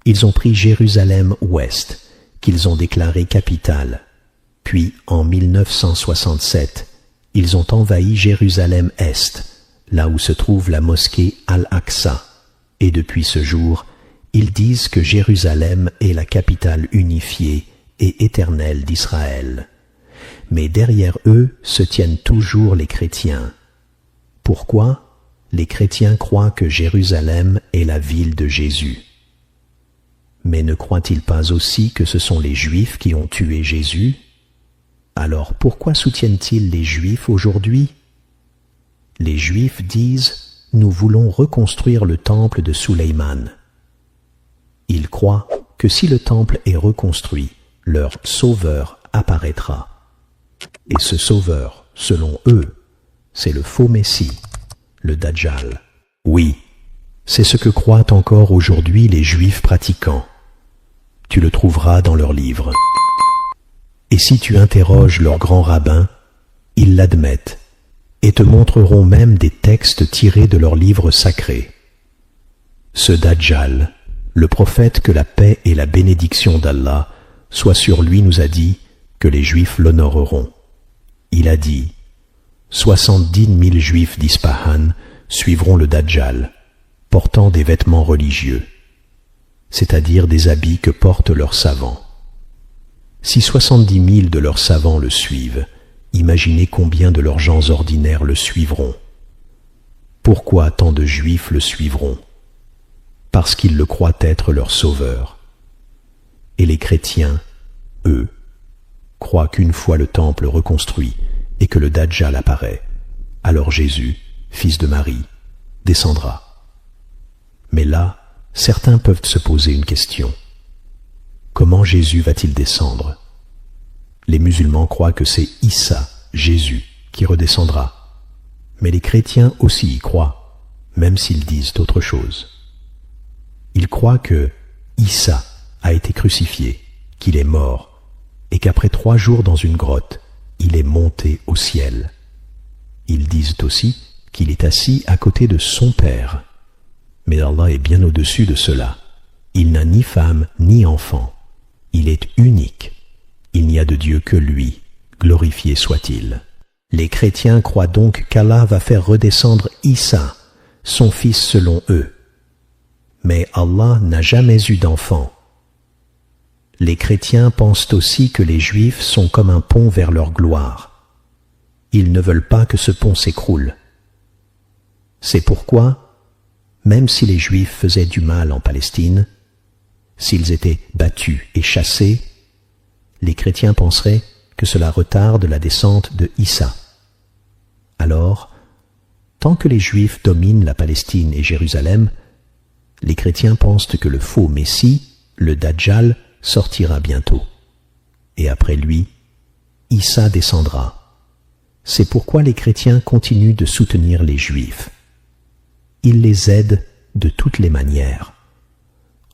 Ils ont pris Jérusalem-Ouest, qu'ils ont déclaré capitale. Puis, en 1967, ils ont envahi Jérusalem-Est, là où se trouve la mosquée Al-Aqsa. Et depuis ce jour, ils disent que Jérusalem est la capitale unifiée et éternelle d'Israël. Mais derrière eux se tiennent toujours les chrétiens. Pourquoi? Les chrétiens croient que Jérusalem est la ville de Jésus. Mais ne croient-ils pas aussi que ce sont les Juifs qui ont tué Jésus? Alors pourquoi soutiennent-ils les Juifs aujourd'hui? Les Juifs disent « Nous voulons reconstruire le temple de Suleiman ». Ils croient que si le temple est reconstruit, leur sauveur apparaîtra. Et ce sauveur, selon eux, c'est le faux Messie, le Dajjal. Oui, c'est ce que croient encore aujourd'hui les Juifs pratiquants. Tu le trouveras dans leurs livres. Et si tu interroges leurs grands rabbins, ils l'admettent et te montreront même des textes tirés de leurs livres sacrés. Ce Dajjal, le prophète que la paix et la bénédiction d'Allah soient sur lui, nous a dit que les Juifs l'honoreront. Il a dit « 70 000 Juifs d'Ispahan suivront le Dajjal, portant des vêtements religieux, c'est-à-dire des habits que portent leurs savants. Si 70 000 de leurs savants le suivent, imaginez combien de leurs gens ordinaires le suivront. Pourquoi tant de Juifs le suivront? Parce qu'ils le croient être leur sauveur. Et les chrétiens, eux, croient qu'une fois le temple reconstruit et que le Dajjal apparaît, alors Jésus, fils de Marie, descendra. Mais là, certains peuvent se poser une question. Comment Jésus va-t-il descendre? Les musulmans croient que c'est Issa, Jésus, qui redescendra. Mais les chrétiens aussi y croient, même s'ils disent autre chose. Ils croient que Issa a été crucifié, qu'il est mort, et qu'après 3 jours dans une grotte, il est monté au ciel. Ils disent aussi qu'il est assis à côté de son Père. Mais Allah est bien au-dessus de cela. Il n'a ni femme ni enfant. Il est unique. Il n'y a de Dieu que lui, glorifié soit-il. Les chrétiens croient donc qu'Allah va faire redescendre Issa, son fils selon eux. Mais Allah n'a jamais eu d'enfant. Les chrétiens pensent aussi que les Juifs sont comme un pont vers leur gloire. Ils ne veulent pas que ce pont s'écroule. C'est pourquoi, même si les Juifs faisaient du mal en Palestine, s'ils étaient battus et chassés, les chrétiens penseraient que cela retarde la descente de Issa. Alors, tant que les Juifs dominent la Palestine et Jérusalem, les chrétiens pensent que le faux Messie, le Dajjal, sortira bientôt. Et après lui, Issa descendra. C'est pourquoi les chrétiens continuent de soutenir les Juifs. Ils les aident de toutes les manières,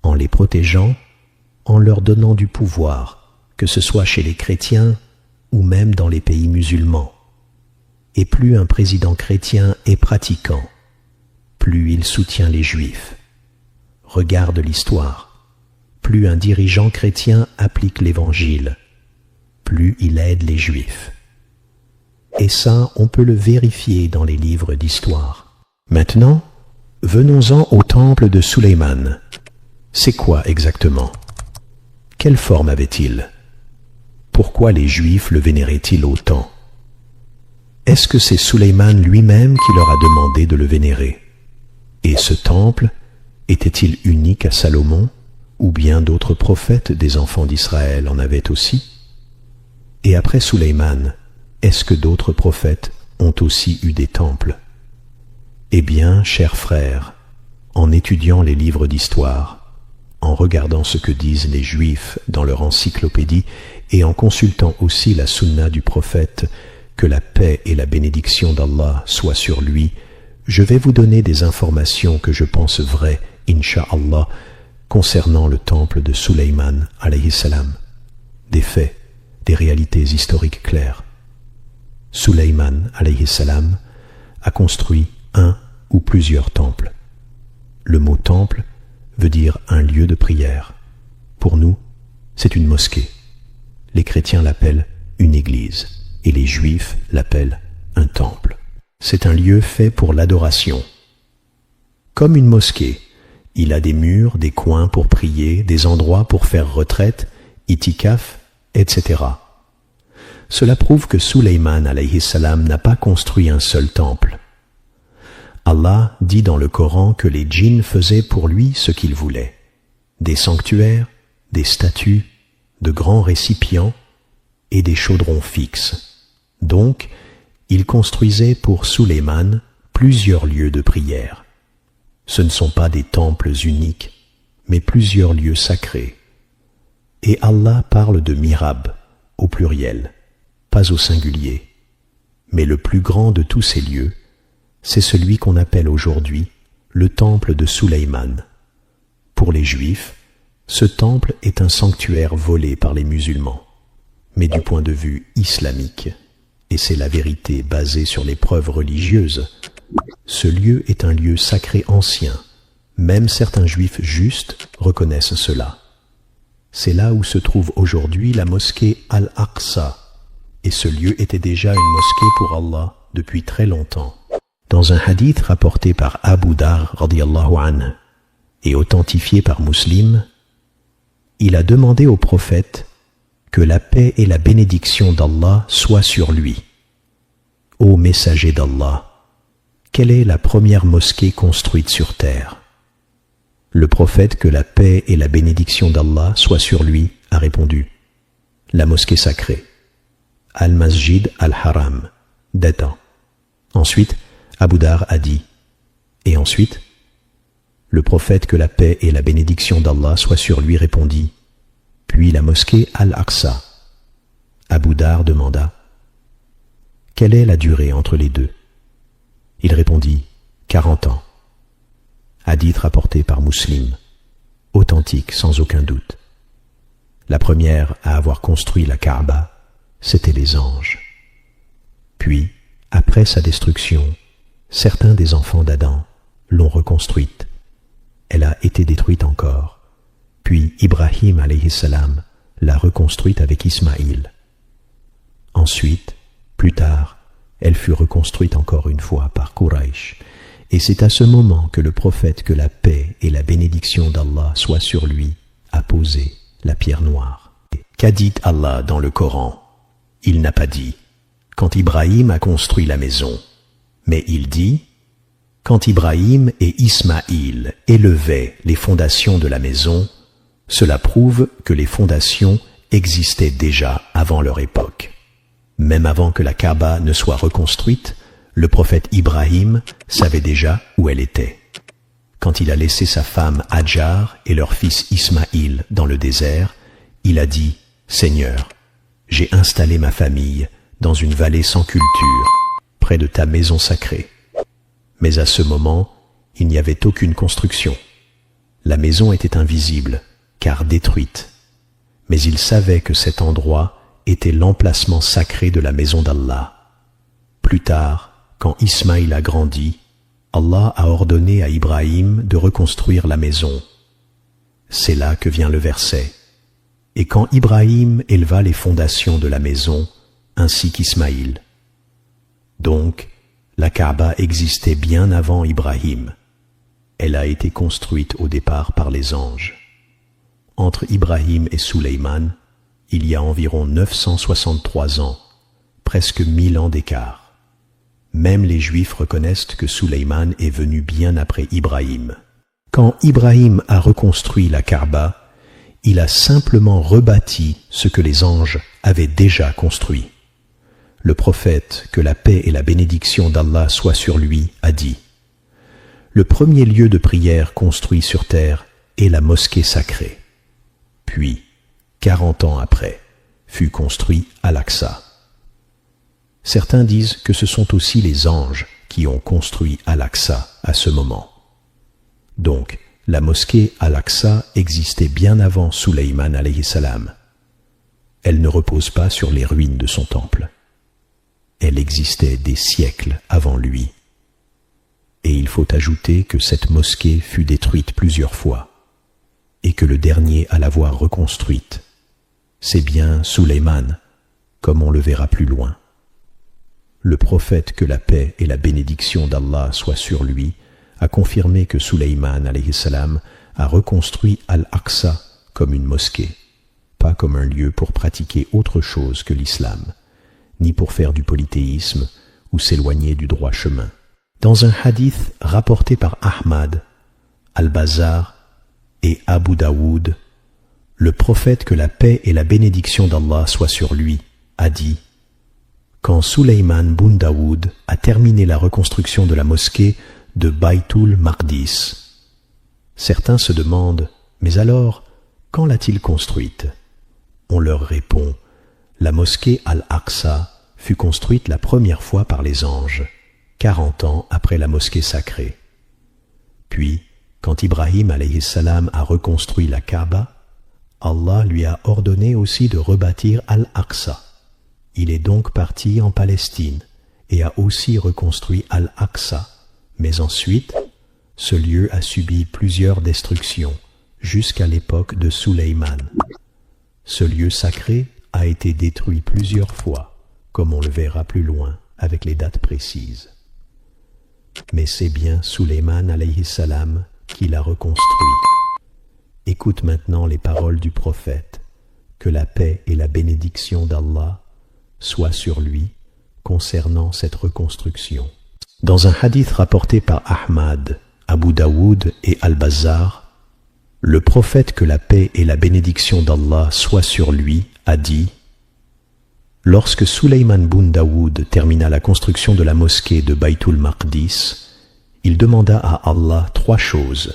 en les protégeant, en leur donnant du pouvoir, que ce soit chez les chrétiens ou même dans les pays musulmans. Et plus un président chrétien est pratiquant, plus il soutient les Juifs. regarde l'histoire. Plus un dirigeant chrétien applique l'Évangile, plus il aide les Juifs. Et ça, on peut le vérifier dans les livres d'histoire. Maintenant, venons-en au temple de Sulayman. C'est quoi exactement? Quelle forme avait-il? Pourquoi les Juifs le vénéraient-ils autant? Est-ce que c'est Sulayman lui-même qui leur a demandé de le vénérer? Et ce temple était-il unique à Salomon, ou bien d'autres prophètes des enfants d'Israël en avaient aussi? Et après Sulayman, est-ce que d'autres prophètes ont aussi eu des temples? Eh bien, chers frères, en étudiant les livres d'histoire, en regardant ce que disent les Juifs dans leur encyclopédie et en consultant aussi la sunna du prophète, que la paix et la bénédiction d'Allah soient sur lui, je vais vous donner des informations que je pense vraies, incha'Allah, concernant le temple de Sulayman, alayhi salam. Des faits, des réalités historiques claires. Sulayman, alayhi salam, a construit un ou plusieurs temples. Le mot temple veut dire un lieu de prière. Pour nous, c'est une mosquée. Les chrétiens l'appellent une église et les juifs l'appellent un temple. C'est un lieu fait pour l'adoration. Comme une mosquée, il a des murs, des coins pour prier, des endroits pour faire retraite, itikaf, etc. Cela prouve que Sulayman alayhi salam n'a pas construit un seul temple. Allah dit dans le Coran que les djinns faisaient pour lui ce qu'ils voulaient. Des sanctuaires, des statues, de grands récipients et des chaudrons fixes. Donc, il construisait pour Sulayman plusieurs lieux de prière. Ce ne sont pas des temples uniques, mais plusieurs lieux sacrés. Et Allah parle de mihrab, au pluriel, pas au singulier. Mais le plus grand de tous ces lieux, c'est celui qu'on appelle aujourd'hui le temple de Sulayman. Pour les Juifs, ce temple est un sanctuaire volé par les musulmans. Mais du point de vue islamique, et c'est la vérité basée sur les preuves religieuses, ce lieu est un lieu sacré ancien. Même certains Juifs justes reconnaissent cela. C'est là où se trouve aujourd'hui la mosquée Al-Aqsa, et ce lieu était déjà une mosquée pour Allah depuis très longtemps. Dans un hadith rapporté par Abu Dar radiyallahu anhu et authentifié par Muslim, il a demandé au prophète que la paix et la bénédiction d'Allah soient sur lui. Ô messager d'Allah, quelle est la première mosquée construite sur terre? Le prophète, que la paix et la bénédiction d'Allah soient sur lui, a répondu: la mosquée sacrée, Al-Masjid Al-Haram, d'État. Ensuite, Abu Dar a dit: et ensuite? Le prophète, que la paix et la bénédiction d'Allah soient sur lui, répondit: puis la mosquée Al-Aqsa. Abu Dar demanda: quelle est la durée entre les deux? Il répondit: 40 ans. Hadith rapporté par Muslim, authentique sans aucun doute. La première à avoir construit la Kaaba, c'étaient les anges. Puis, après sa destruction, certains des enfants d'Adam l'ont reconstruite. Elle a été détruite encore. Puis Ibrahim alayhi salam l'a reconstruite avec Ismaïl. Ensuite, plus tard, elle fut reconstruite encore une fois par Quraysh. Et c'est à ce moment que le prophète, que la paix et la bénédiction d'Allah soient sur lui, a posé la pierre noire. Qu'a dit Allah dans le Coran? Il n'a pas dit « quand Ibrahim a construit la maison », mais il dit « quand Ibrahim et Ismaïl élevaient les fondations de la maison », cela prouve que les fondations existaient déjà avant leur époque. Même avant que la Kaaba ne soit reconstruite, le prophète Ibrahim savait déjà où elle était. Quand il a laissé sa femme Hajar et leur fils Ismaïl dans le désert, il a dit « Seigneur, j'ai installé ma famille dans une vallée sans culture, près de ta maison sacrée. » Mais à ce moment, il n'y avait aucune construction. La maison était invisible, car détruite. Mais il savait que cet endroit était l'emplacement sacré de la maison d'Allah. Plus tard, quand Ismaïl a grandi, Allah a ordonné à Ibrahim de reconstruire la maison, C'est là que vient le verset. Et quand Ibrahim éleva les fondations de la maison, ainsi qu'Ismaïl. Donc, la Kaaba existait bien avant Ibrahim. Elle a été construite au départ par les anges. Entre Ibrahim et Suleyman, il y a environ 963 ans, presque 1000 ans d'écart. Même les Juifs reconnaissent que Suleyman est venu bien après Ibrahim. Quand Ibrahim a reconstruit la Kaaba, il a simplement rebâti ce que les anges avaient déjà construit. Le prophète, que la paix et la bénédiction d'Allah soient sur lui, a dit « Le premier lieu de prière construit sur terre est la mosquée sacrée. Puis, 40 ans après, fut construit Al-Aqsa. » Certains disent que ce sont aussi les anges qui ont construit Al-Aqsa à ce moment. Donc, la mosquée Al-Aqsa existait bien avant Suleyman alayhi salam. Elle ne repose pas sur les ruines de son temple. Elle existait des siècles avant lui. Et il faut ajouter que cette mosquée fut détruite plusieurs fois, et que le dernier à l'avoir reconstruite, c'est bien Suleyman, comme on le verra plus loin. Le prophète, que la paix et la bénédiction d'Allah soient sur lui, a confirmé que Suleyman alayhi salam a reconstruit Al-Aqsa comme une mosquée, pas comme un lieu pour pratiquer autre chose que l'islam, ni pour faire du polythéisme ou s'éloigner du droit chemin. Dans un hadith rapporté par Ahmad, Al-Bazar et Abu Daoud, le prophète, que la paix et la bénédiction d'Allah soient sur lui, a dit « Quand Suleyman bun Daoud a terminé la reconstruction de la mosquée de Baytul Maqdis, certains se demandent « Mais alors, quand l'a-t-il construite ?» On leur répond « La mosquée Al-Aqsa fut construite la première fois par les anges, 40 ans après la mosquée sacrée. Puis, quand Ibrahim alayhi salam a reconstruit la Kaaba, Allah lui a ordonné aussi de rebâtir Al-Aqsa. Il est donc parti en Palestine et a aussi reconstruit Al-Aqsa, mais ensuite, ce lieu a subi plusieurs destructions jusqu'à l'époque de Suleyman. Ce lieu sacré a été détruit plusieurs fois, comme on le verra plus loin avec les dates précises. Mais c'est bien Suleyman alayhi salam qui l'a reconstruit. Écoute maintenant les paroles du prophète, que la paix et la bénédiction d'Allah soient sur lui concernant cette reconstruction. Dans un hadith rapporté par Ahmad, Abu Daoud et Al-Bazar, le prophète, que la paix et la bénédiction d'Allah soient sur lui, a dit « Lorsque Suleyman bun Daoud termina la construction de la mosquée de Baytul Maqdis, il demanda à Allah 3 choses.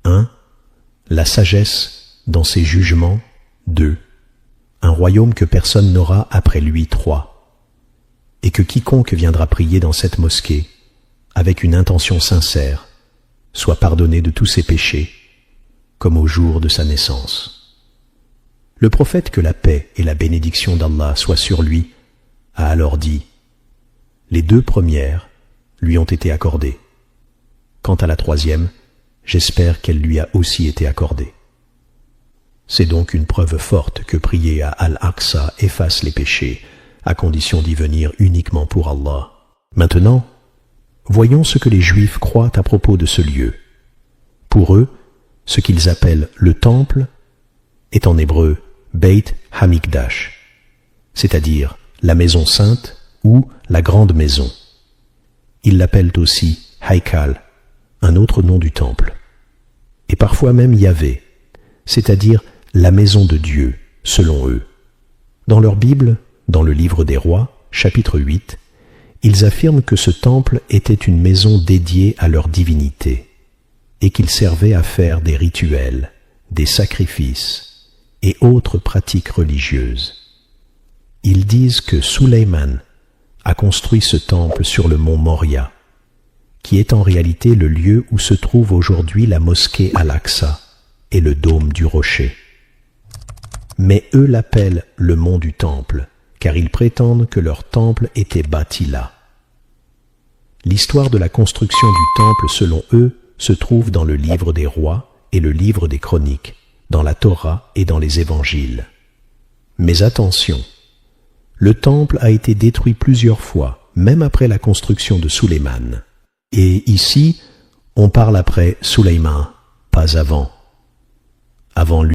1. La sagesse dans ses jugements. 2. Un royaume que personne n'aura après lui. 3. Et que quiconque viendra prier dans cette mosquée, avec une intention sincère, soit pardonné de tous ses péchés, comme au jour de sa naissance. » Le prophète, que la paix et la bénédiction d'Allah soient sur lui, a alors dit « Les 2 premières lui ont été accordées. Quant à la 3e, j'espère qu'elle lui a aussi été accordée. » C'est donc une preuve forte que prier à Al-Aqsa efface les péchés, à condition d'y venir uniquement pour Allah. Maintenant, voyons ce que les Juifs croient à propos de ce lieu. Pour eux, ce qu'ils appellent le temple est en hébreu Beit Hamikdash, c'est-à-dire la maison sainte ou la grande maison. Ils l'appellent aussi Haikal, un autre nom du temple, et parfois même Yahvé, c'est-à-dire la maison de Dieu, selon eux. Dans leur Bible, dans le livre des Rois, chapitre 8, ils affirment que ce temple était une maison dédiée à leur divinité et qu'il servait à faire des rituels, des sacrifices et autres pratiques religieuses. Ils disent que Suleyman a construit ce temple sur le mont Moria, qui est en réalité le lieu où se trouve aujourd'hui la mosquée Al-Aqsa et le dôme du rocher. Mais eux l'appellent le mont du temple, car ils prétendent que leur temple était bâti là. L'histoire de la construction du temple, selon eux, se trouve dans le livre des Rois et le livre des Chroniques, dans la Torah et dans les Évangiles. Mais attention, le temple a été détruit plusieurs fois, même après la construction de Sulayman. Et ici, on parle après Sulayman, pas avant. Avant lui,